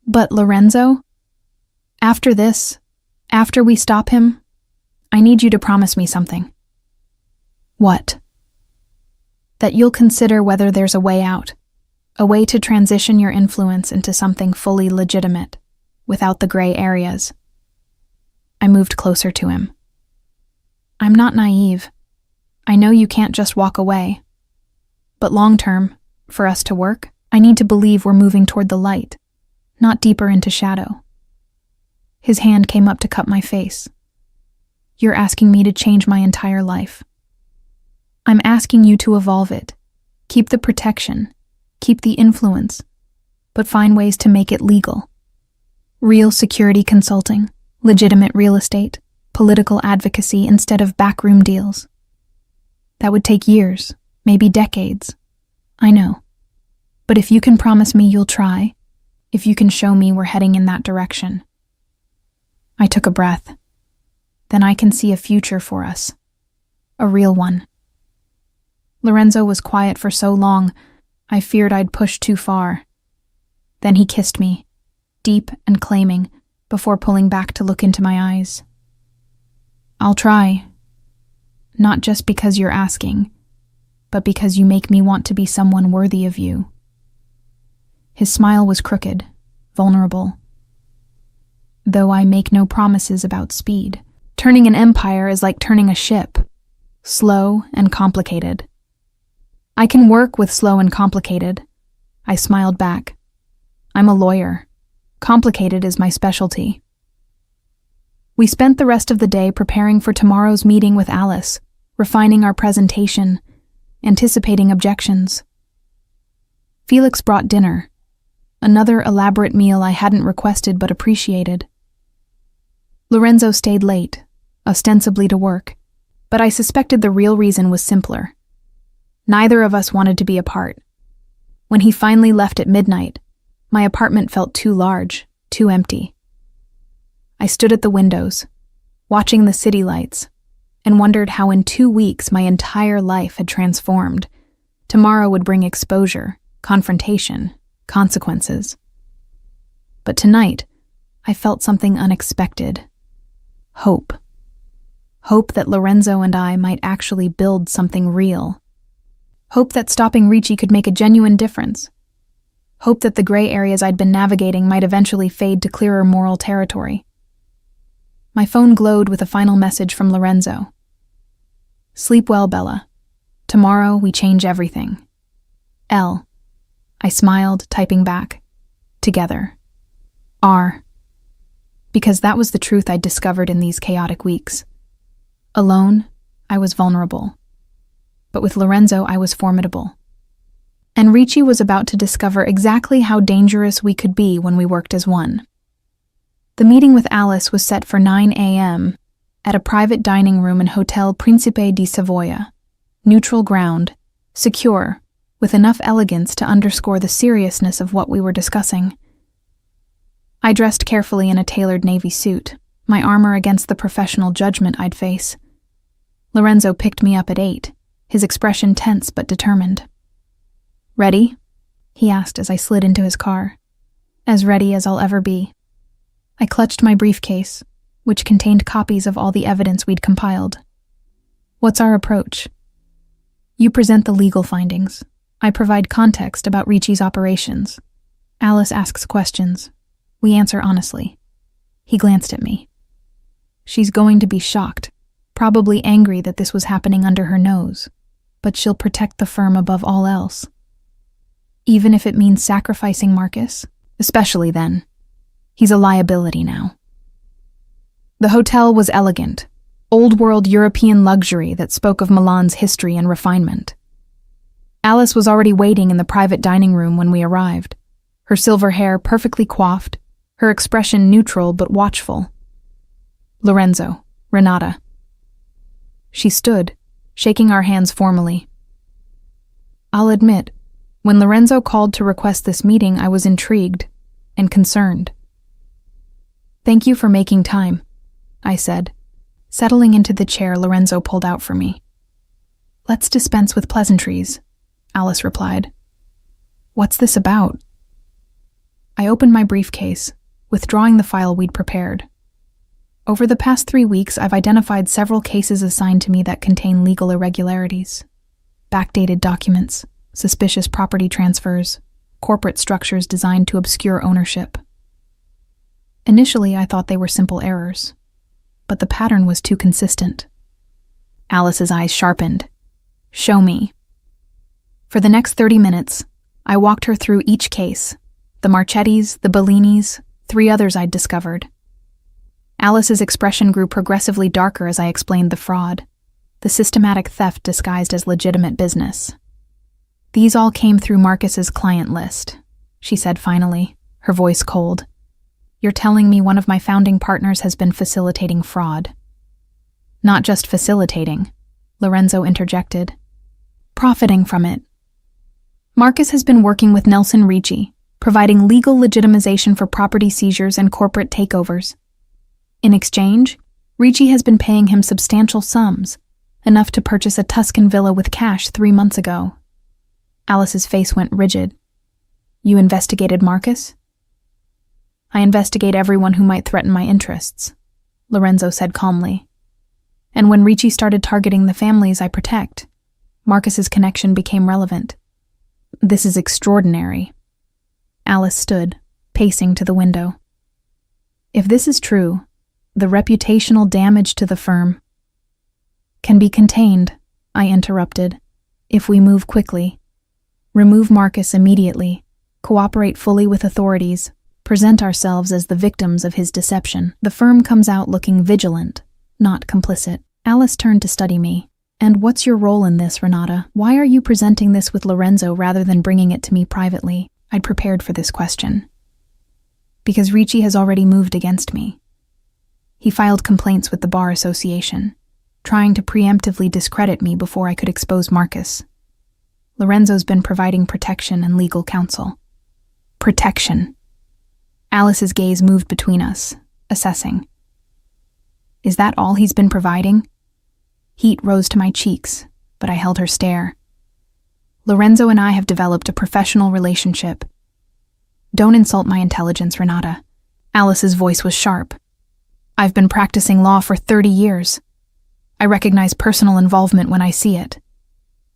But Lorenzo? After this, after we stop him, I need you to promise me something. What? That you'll consider whether there's a way out, a way to transition your influence into something fully legitimate, without the gray areas. I moved closer to him. I'm not naive. I know you can't just walk away. But long term, for us to work, I need to believe we're moving toward the light, not deeper into shadow. His hand came up to cup my face. You're asking me to change my entire life. I'm asking you to evolve it. Keep the protection, keep the influence, but find ways to make it legal. Real security consulting, legitimate real estate, political advocacy instead of backroom deals. That would take years, maybe decades. I know. But if you can promise me you'll try, if you can show me we're heading in that direction. I took a breath. Then I can see a future for us. A real one. Lorenzo was quiet for so long, I feared I'd pushed too far. Then he kissed me, deep and claiming, before pulling back to look into my eyes. I'll try. Not just because you're asking, but because you make me want to be someone worthy of you. His smile was crooked, vulnerable. Though I make no promises about speed, turning an empire is like turning a ship, slow and complicated. I can work with slow and complicated. I smiled back. I'm a lawyer. Complicated is my specialty. We spent the rest of the day preparing for tomorrow's meeting with Alice, refining our presentation, anticipating objections. Felix brought dinner, another elaborate meal I hadn't requested but appreciated. Lorenzo stayed late, ostensibly to work, but I suspected the real reason was simpler. Neither of us wanted to be apart. When he finally left at midnight, my apartment felt too large, too empty. I stood at the windows, watching the city lights, and wondered how in 2 weeks my entire life had transformed. Tomorrow would bring exposure, confrontation, consequences. But tonight, I felt something unexpected. Hope. Hope that Lorenzo and I might actually build something real. Hope that stopping Ricci could make a genuine difference. Hope that the gray areas I'd been navigating might eventually fade to clearer moral territory. My phone glowed with a final message from Lorenzo. "Sleep well, Bella. Tomorrow we change everything. L." I smiled, typing back. "Together. R." Because that was the truth I'd discovered in these chaotic weeks. Alone, I was vulnerable. But with Lorenzo, I was formidable. And Ricci was about to discover exactly how dangerous we could be when we worked as one. The meeting with Alice was set for 9 a.m. at a private dining room in Hotel Principe di Savoia. Neutral ground, secure, with enough elegance to underscore the seriousness of what we were discussing. I dressed carefully in a tailored navy suit, my armor against the professional judgment I'd face. Lorenzo picked me up at 8, his expression tense but determined. "Ready?" he asked as I slid into his car. "As ready as I'll ever be." I clutched my briefcase, which contained copies of all the evidence we'd compiled. "What's our approach?" "You present the legal findings. I provide context about Ricci's operations. Alice asks questions. We answer honestly." He glanced at me. "She's going to be shocked, probably angry that this was happening under her nose, but she'll protect the firm above all else. Even if it means sacrificing Marcus, especially then. He's a liability now." The hotel was elegant, old-world European luxury that spoke of Milan's history and refinement. Alice was already waiting in the private dining room when we arrived, her silver hair perfectly coiffed, her expression neutral but watchful. "Lorenzo, Renata." She stood, shaking our hands formally. I'll admit, when Lorenzo called to request this meeting, I was intrigued and concerned. "Thank you for making time," I said, settling into the chair Lorenzo pulled out for me. "Let's dispense with pleasantries," Alice replied. "What's this about?" I opened my briefcase, withdrawing the file we'd prepared. Over the past 3 weeks, I've identified several cases assigned to me that contain legal irregularities. Backdated documents, suspicious property transfers, corporate structures designed to obscure ownership. Initially, I thought they were simple errors, but the pattern was too consistent. Alice's eyes sharpened. "Show me." For the next 30 minutes, I walked her through each case, the Marchettis, the Bellinis, 3 others I'd discovered. Alice's expression grew progressively darker as I explained the fraud, the systematic theft disguised as legitimate business. "These all came through Marcus's client list," she said finally, her voice cold. "You're telling me one of my founding partners has been facilitating fraud." "Not just facilitating," Lorenzo interjected. "Profiting from it. Marcus has been working with Nelson Ricci, providing legal legitimization for property seizures and corporate takeovers. In exchange, Ricci has been paying him substantial sums, enough to purchase a Tuscan villa with cash 3 months ago." Alice's face went rigid. "You investigated Marcus?" "I investigate everyone who might threaten my interests," Lorenzo said calmly. "And when Ricci started targeting the families I protect, Marcus's connection became relevant. This is extraordinary." Alice stood, pacing to the window. "If this is true, the reputational damage to the firm can be contained," I interrupted, "if we move quickly. Remove Marcus immediately, cooperate fully with authorities, present ourselves as the victims of his deception. The firm comes out looking vigilant, not complicit." Alice turned to study me. "And what's your role in this, Renata? Why are you presenting this with Lorenzo rather than bringing it to me privately?" I'd prepared for this question. "Because Ricci has already moved against me. He filed complaints with the Bar Association, trying to preemptively discredit me before I could expose Marcus. Lorenzo's been providing protection and legal counsel." "Protection." Alice's gaze moved between us, assessing. "Is that all he's been providing?" Heat rose to my cheeks, but I held her stare. "Lorenzo and I have developed a professional relationship. Don't insult my intelligence, Renata." Alice's voice was sharp. "I've been practicing law for 30 years. I recognize personal involvement when I see it.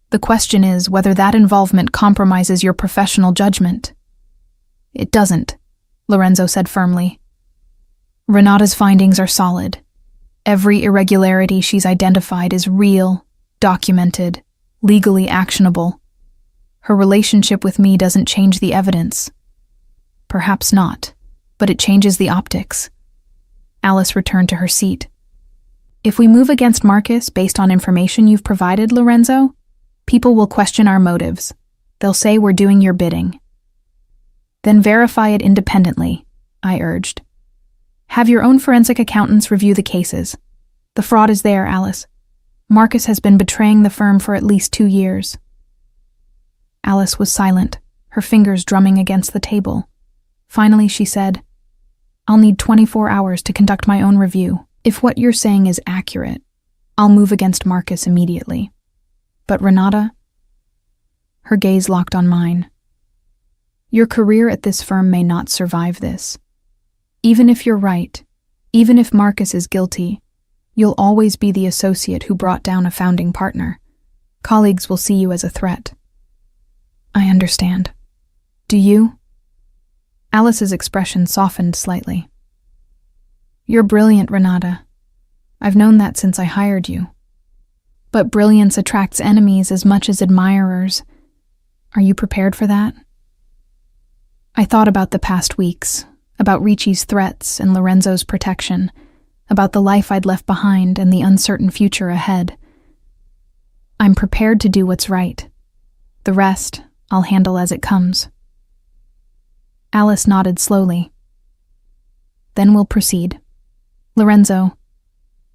The question is whether that involvement compromises your professional judgment. It doesn't, Lorenzo said firmly. Renata's findings are solid. Every irregularity she's identified is real, documented, legally actionable. Her relationship with me doesn't change the evidence. Perhaps not, but it changes the optics. Alice returned to her seat. If we move against Marcus based on information you've provided, Lorenzo, people will question our motives. They'll say we're doing your bidding. Then verify it independently, I urged. Have your own forensic accountants review the cases. The fraud is there, Alice. Marcus has been betraying the firm for at least 2 years. Alice was silent, her fingers drumming against the table. Finally, she said, I'll need 24 hours to conduct my own review. If what you're saying is accurate, I'll move against Marcus immediately. But Renata? Her gaze locked on mine. Your career at this firm may not survive this. Even if you're right, even if Marcus is guilty, you'll always be the associate who brought down a founding partner. Colleagues will see you as a threat. I understand. Do you? Alice's expression softened slightly. You're brilliant, Renata. I've known that since I hired you. But brilliance attracts enemies as much as admirers. Are you prepared for that? I thought about the past weeks, about Ricci's threats and Lorenzo's protection, about the life I'd left behind and the uncertain future ahead. I'm prepared to do what's right. The rest I'll handle as it comes. Alice nodded slowly. Then we'll proceed. Lorenzo,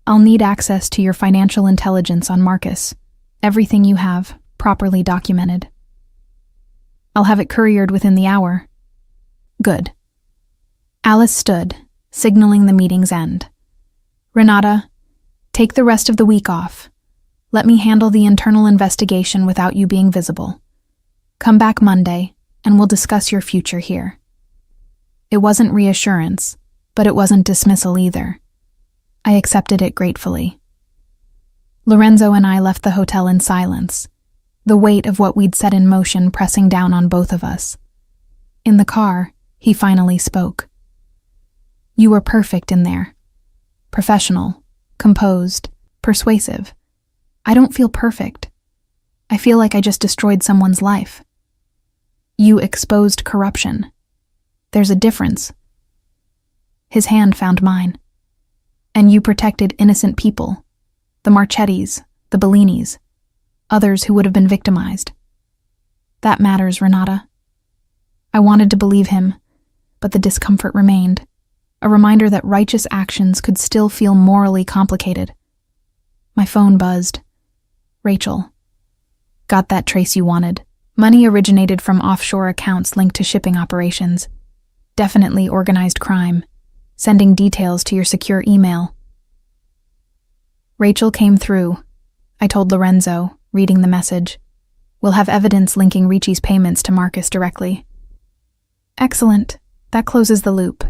I'll need access to your financial intelligence on Marcus. Everything you have, properly documented. I'll have it couriered within the hour. Good. Alice stood, signaling the meeting's end. Renata, take the rest of the week off. Let me handle the internal investigation without you being visible. Come back Monday, and we'll discuss your future here. It wasn't reassurance, but it wasn't dismissal either. I accepted it gratefully. Lorenzo and I left the hotel in silence, the weight of what we'd set in motion pressing down on both of us. In the car, he finally spoke. You were perfect in there. Professional, composed, persuasive. I don't feel perfect. I feel like I just destroyed someone's life. You exposed corruption. There's a difference. His hand found mine. And you protected innocent people, the Marchettis, the Bellinis, others who would have been victimized. That matters, Renata. I wanted to believe him, but the discomfort remained, a reminder that righteous actions could still feel morally complicated. My phone buzzed. Rachel. Got that trace you wanted. Money originated from offshore accounts linked to shipping operations. Definitely organized crime. Sending details to your secure email. Rachel came through, I told Lorenzo, reading the message. We'll have evidence linking Ricci's payments to Marcus directly. Excellent. That closes the loop.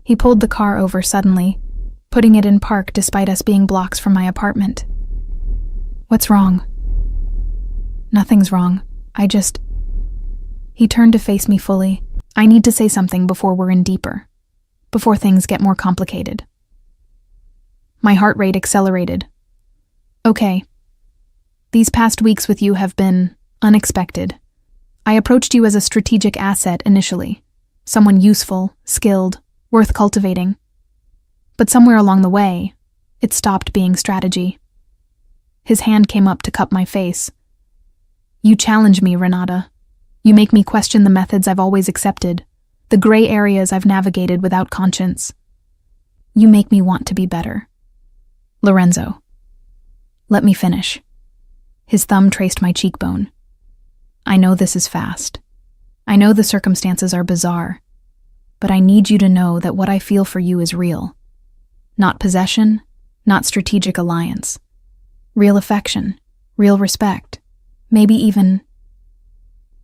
He pulled the car over suddenly, putting it in park despite us being blocks from my apartment. What's wrong? Nothing's wrong. He turned to face me fully. I need to say something before we're in deeper. Before things get more complicated. My heart rate accelerated. Okay. These past weeks with you have been unexpected. I approached you as a strategic asset initially. Someone useful, skilled, worth cultivating. But somewhere along the way, it stopped being strategy. His hand came up to cup my face. You challenge me, Renata. You make me question the methods I've always accepted. The gray areas I've navigated without conscience. You make me want to be better. Lorenzo. Let me finish. His thumb traced my cheekbone. I know this is fast. I know the circumstances are bizarre. But I need you to know that what I feel for you is real. Not possession, not strategic alliance. Real affection, real respect. Maybe even...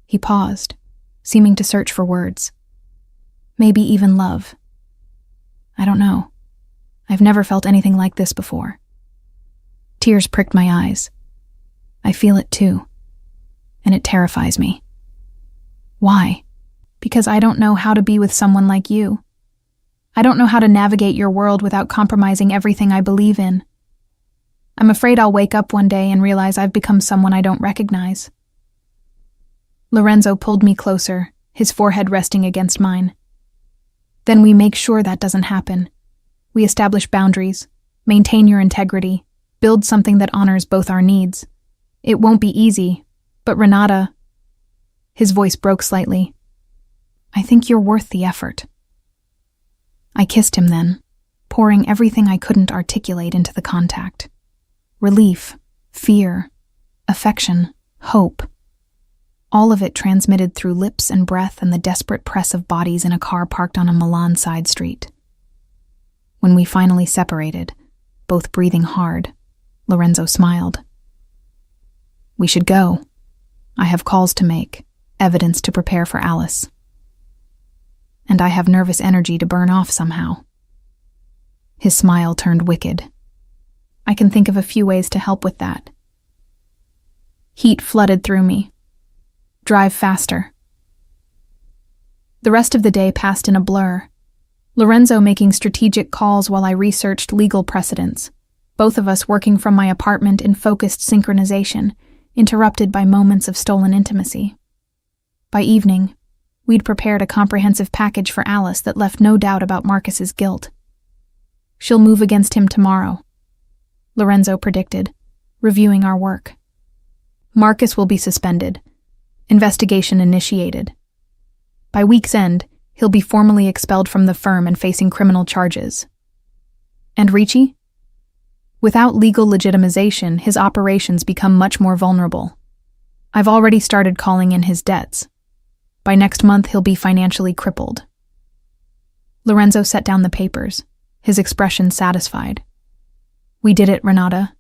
He paused, seeming to search for words. Maybe even love. I don't know. I've never felt anything like this before. Tears pricked my eyes. I feel it too, and it terrifies me. Why? Because I don't know how to be with someone like you. I don't know how to navigate your world without compromising everything I believe in. I'm afraid I'll wake up one day and realize I've become someone I don't recognize. Lorenzo pulled me closer, his forehead resting against mine. Then we make sure that doesn't happen. We establish boundaries, maintain your integrity, build something that honors both our needs. It won't be easy, but Renata... His voice broke slightly. I think you're worth the effort. I kissed him then, pouring everything I couldn't articulate into the contact. Relief, fear, affection, hope. All of it transmitted through lips and breath and the desperate press of bodies in a car parked on a Milan side street. When we finally separated, both breathing hard, Lorenzo smiled. We should go. I have calls to make, evidence to prepare for Alice. And I have nervous energy to burn off somehow. His smile turned wicked. I can think of a few ways to help with that. Heat flooded through me. Drive faster. The rest of the day passed in a blur. Lorenzo making strategic calls while I researched legal precedents, both of us working from my apartment in focused synchronization, interrupted by moments of stolen intimacy. By evening, we'd prepared a comprehensive package for Alice that left no doubt about Marcus's guilt. She'll move against him tomorrow, Lorenzo predicted, reviewing our work. Marcus will be suspended. Investigation initiated. By week's end, he'll be formally expelled from the firm and facing criminal charges. And Ricci? Without legal legitimization, his operations become much more vulnerable. I've already started calling in his debts. By next month, he'll be financially crippled. Lorenzo set down the papers, his expression satisfied. We did it, Renata.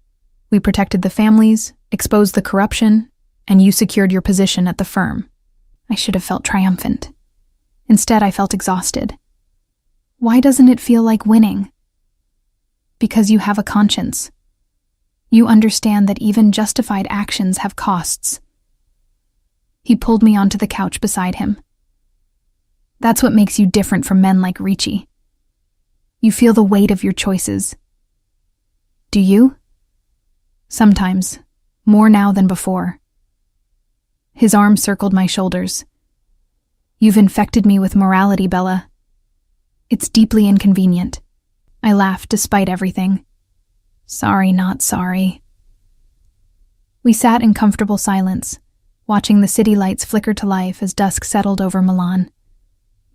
We protected the families, exposed the corruption, and you secured your position at the firm. I should have felt triumphant. Instead, I felt exhausted. Why doesn't it feel like winning? Because you have a conscience. You understand that even justified actions have costs. He pulled me onto the couch beside him. That's what makes you different from men like Ricci. You feel the weight of your choices. Do you? Sometimes, more now than before. His arm circled my shoulders. You've infected me with morality, Bella. It's deeply inconvenient. I laughed despite everything. Sorry, not sorry. We sat in comfortable silence, watching the city lights flicker to life as dusk settled over Milan.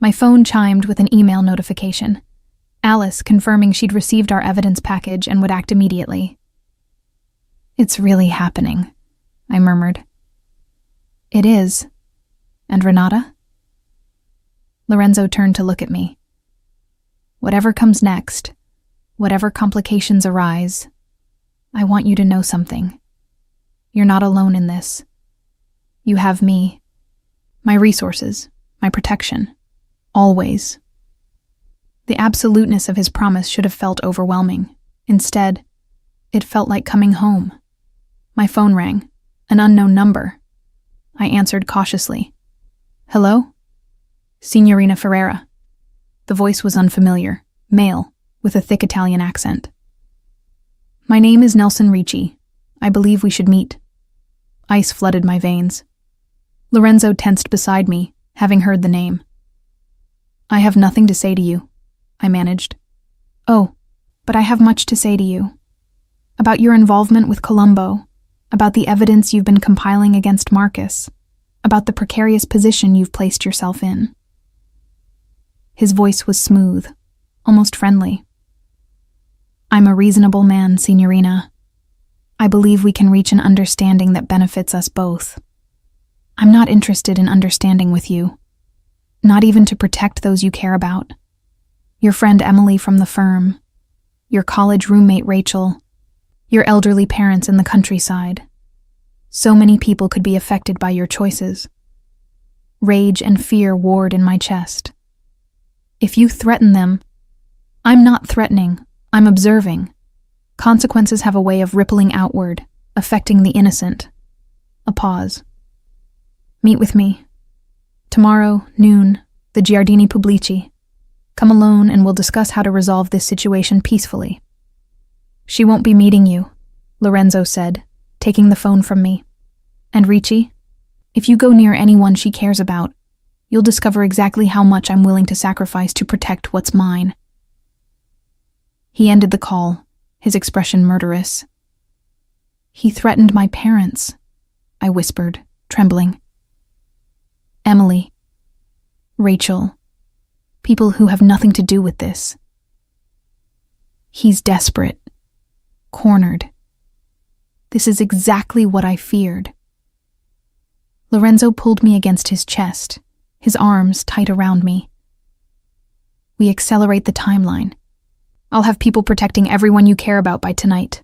My phone chimed with an email notification. Alice confirming she'd received our evidence package and would act immediately. It's really happening, I murmured. It is. And Renata? Lorenzo turned to look at me. Whatever comes next, whatever complications arise, I want you to know something. You're not alone in this. You have me, my resources, my protection, always. The absoluteness of his promise should have felt overwhelming. Instead, it felt like coming home. My phone rang, an unknown number. I answered cautiously. Hello? Signorina Ferreira. The voice was unfamiliar, male, with a thick Italian accent. My name is Nelson Ricci. I believe we should meet. Ice flooded my veins. Lorenzo tensed beside me, having heard the name. I have nothing to say to you, I managed. Oh, but I have much to say to you. About your involvement with Colombo, about the evidence you've been compiling against Marcus, about the precarious position you've placed yourself in. His voice was smooth, almost friendly. I'm a reasonable man, Signorina. I believe we can reach an understanding that benefits us both. I'm not interested in understanding with you, not even to protect those you care about. Your friend Emily from the firm, your college roommate Rachel, your elderly parents in the countryside. So many people could be affected by your choices. Rage and fear warred in my chest. If you threaten them, I'm not threatening, I'm observing. Consequences have a way of rippling outward, affecting the innocent. A pause. Meet with me. Tomorrow, noon, the Giardini Pubblici. Come alone and we'll discuss how to resolve this situation peacefully. She won't be meeting you, Lorenzo said, taking the phone from me. And Ricci, if you go near anyone she cares about, you'll discover exactly how much I'm willing to sacrifice to protect what's mine. He ended the call, his expression murderous. He threatened my parents, I whispered, trembling. Emily, Rachel, people who have nothing to do with this. He's desperate, cornered. This is exactly what I feared. Lorenzo pulled me against his chest, his arms tight around me. We accelerate the timeline. I'll have people protecting everyone you care about by tonight.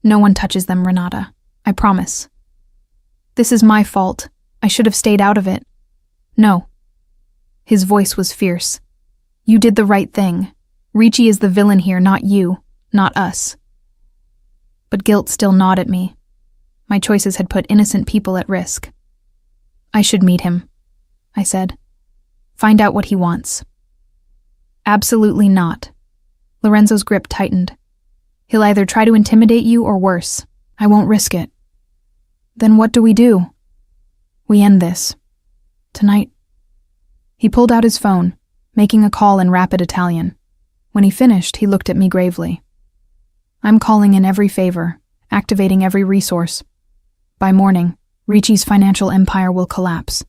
No one touches them, Renata. I promise. This is my fault. I should have stayed out of it. No. His voice was fierce. You did the right thing. Ricci is the villain here, not you, not us. But guilt still gnawed at me. My choices had put innocent people at risk. I should meet him, I said. Find out what he wants. Absolutely not. Lorenzo's grip tightened. He'll either try to intimidate you or worse. I won't risk it. Then what do we do? We end this. Tonight. He pulled out his phone, making a call in rapid Italian. When he finished, he looked at me gravely. I'm calling in every favor, activating every resource. By morning, Ricci's financial empire will collapse.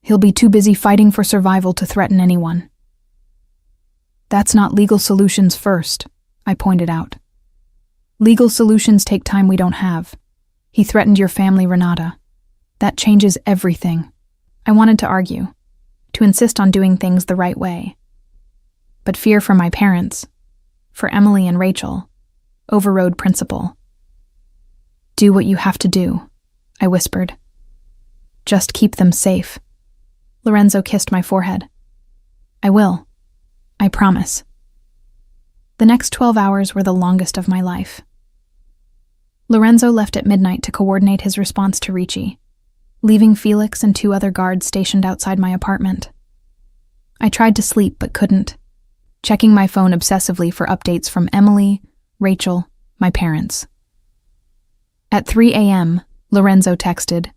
He'll be too busy fighting for survival to threaten anyone. That's not legal solutions first, I pointed out. Legal solutions take time we don't have. He threatened your family, Renata. That changes everything. I wanted to argue, to insist on doing things the right way. But fear for my parents, for Emily and Rachel, overrode principle. Do what you have to do, I whispered. Just keep them safe. Lorenzo kissed my forehead. I will. I promise. The next 12 hours were the longest of my life. Lorenzo left at midnight to coordinate his response to Ricci, leaving Felix and 2 other guards stationed outside my apartment. I tried to sleep but couldn't, checking my phone obsessively for updates from Emily, Rachel, my parents. At 3 a.m., Lorenzo texted,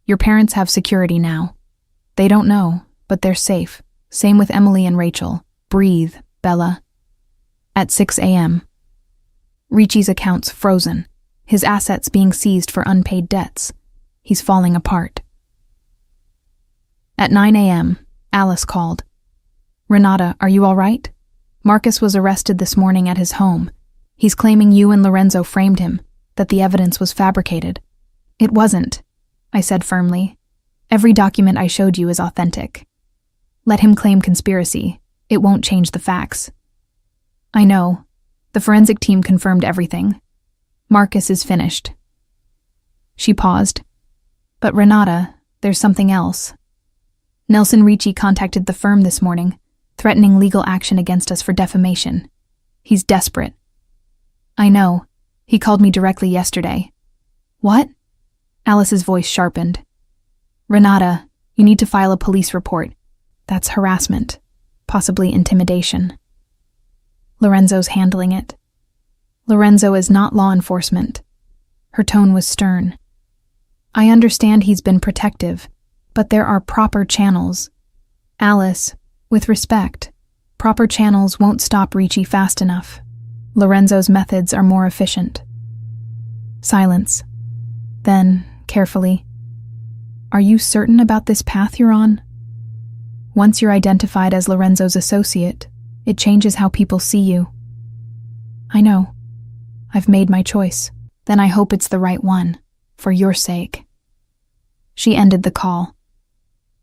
Your parents have security now. They don't know, but they're safe. Same with Emily and Rachel. Breathe, Bella. At 6 a.m., Ricci's accounts frozen, his assets being seized for unpaid debts. He's falling apart. At 9 a.m., Alice called. Renata, are you all right? Marcus was arrested this morning at his home. He's claiming you and Lorenzo framed him, that the evidence was fabricated. It wasn't, I said firmly. Every document I showed you is authentic. Let him claim conspiracy. It won't change the facts. I know. The forensic team confirmed everything. Marcus is finished. She paused. But Renata, there's something else. Nelson Ricci contacted the firm this morning, threatening legal action against us for defamation. He's desperate. I know. He called me directly yesterday. What? Alice's voice sharpened. Renata, you need to file a police report. That's harassment, possibly intimidation. Lorenzo's handling it. Lorenzo is not law enforcement. Her tone was stern. I understand he's been protective, but there are proper channels. Alice, with respect, proper channels won't stop Ricci fast enough. Lorenzo's methods are more efficient. Silence. Then, carefully, are you certain about this path you're on? Once you're identified as Lorenzo's associate, it changes how people see you. I know. I've made my choice. Then I hope it's the right one, for your sake. She ended the call.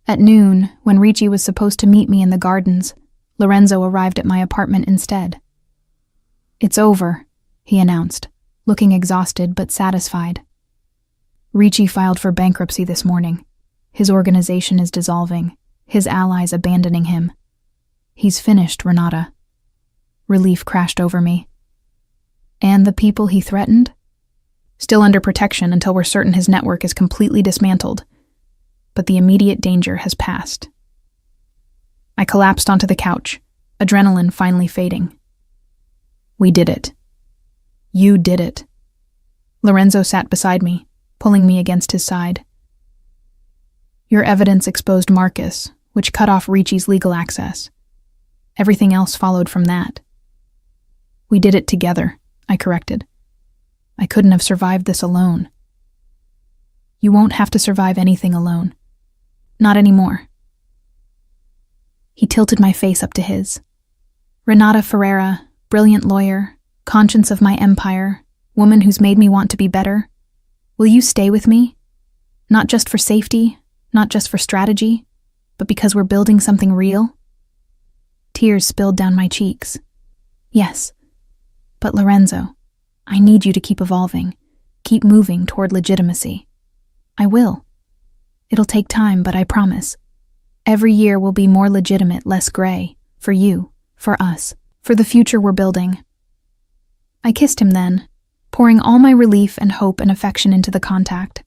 At noon, when Ricci was supposed to meet me in the gardens, Lorenzo arrived at my apartment instead. It's over, he announced, looking exhausted but satisfied. Ricci filed for bankruptcy this morning. His organization is dissolving, his allies abandoning him. He's finished, Renata. Relief crashed over me. And the people he threatened? Still under protection until we're certain his network is completely dismantled. But the immediate danger has passed. I collapsed onto the couch, adrenaline finally fading. We did it. You did it. Lorenzo sat beside me, pulling me against his side. Your evidence exposed Marcus, which cut off Ricci's legal access. Everything else followed from that. We did it together, I corrected. I couldn't have survived this alone. You won't have to survive anything alone. Not anymore. He tilted my face up to his. Renata Ferreira, brilliant lawyer, conscience of my empire, woman who's made me want to be better. Will you stay with me? Not just for safety, not just for strategy, but because we're building something real? Tears spilled down my cheeks. Yes. But Lorenzo, I need you to keep evolving, keep moving toward legitimacy. I will. It'll take time, but I promise. Every year will be more legitimate, less gray, for you, for us, for the future we're building. I kissed him then, pouring all my relief and hope and affection into the contact.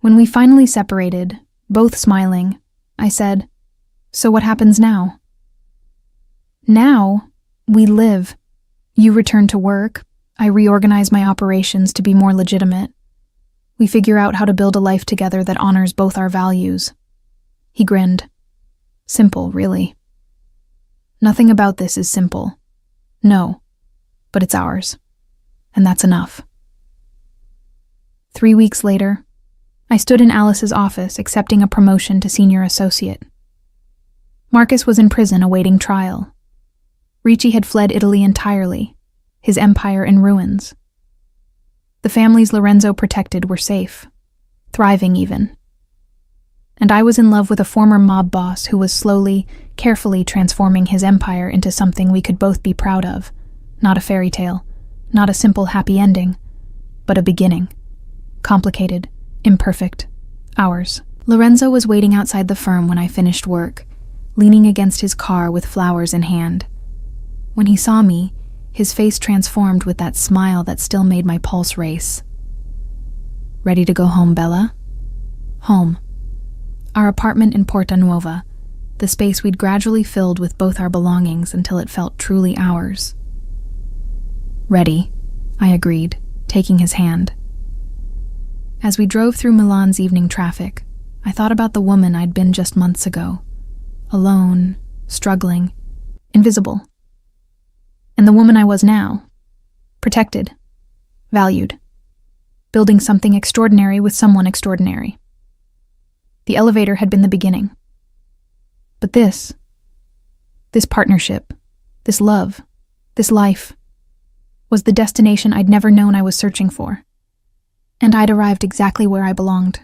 When we finally separated, both smiling, I said, "So what happens now?" Now, we live. You return to work. I reorganize my operations to be more legitimate. We figure out how to build a life together that honors both our values. He grinned. Simple, really. Nothing about this is simple. No, but it's ours. And that's enough. 3 weeks later, I stood in Alice's office accepting a promotion to senior associate. Marcus was in prison awaiting trial. Ricci had fled Italy entirely, his empire in ruins. The families Lorenzo protected were safe, thriving even. And I was in love with a former mob boss who was slowly, carefully transforming his empire into something we could both be proud of. Not a fairy tale, not a simple happy ending, but a beginning. Complicated, imperfect, ours. Lorenzo was waiting outside the firm when I finished work, leaning against his car with flowers in hand. When he saw me, his face transformed with that smile that still made my pulse race. Ready to go home, Bella? Home. Our apartment in Porta Nuova, the space we'd gradually filled with both our belongings until it felt truly ours. Ready, I agreed, taking his hand. As we drove through Milan's evening traffic, I thought about the woman I'd been just months ago. Alone, struggling, invisible. And the woman I was now. Protected, valued, building something extraordinary with someone extraordinary. The elevator had been the beginning. But this partnership, this love, this life, was the destination I'd never known I was searching for. And I'd arrived exactly where I belonged.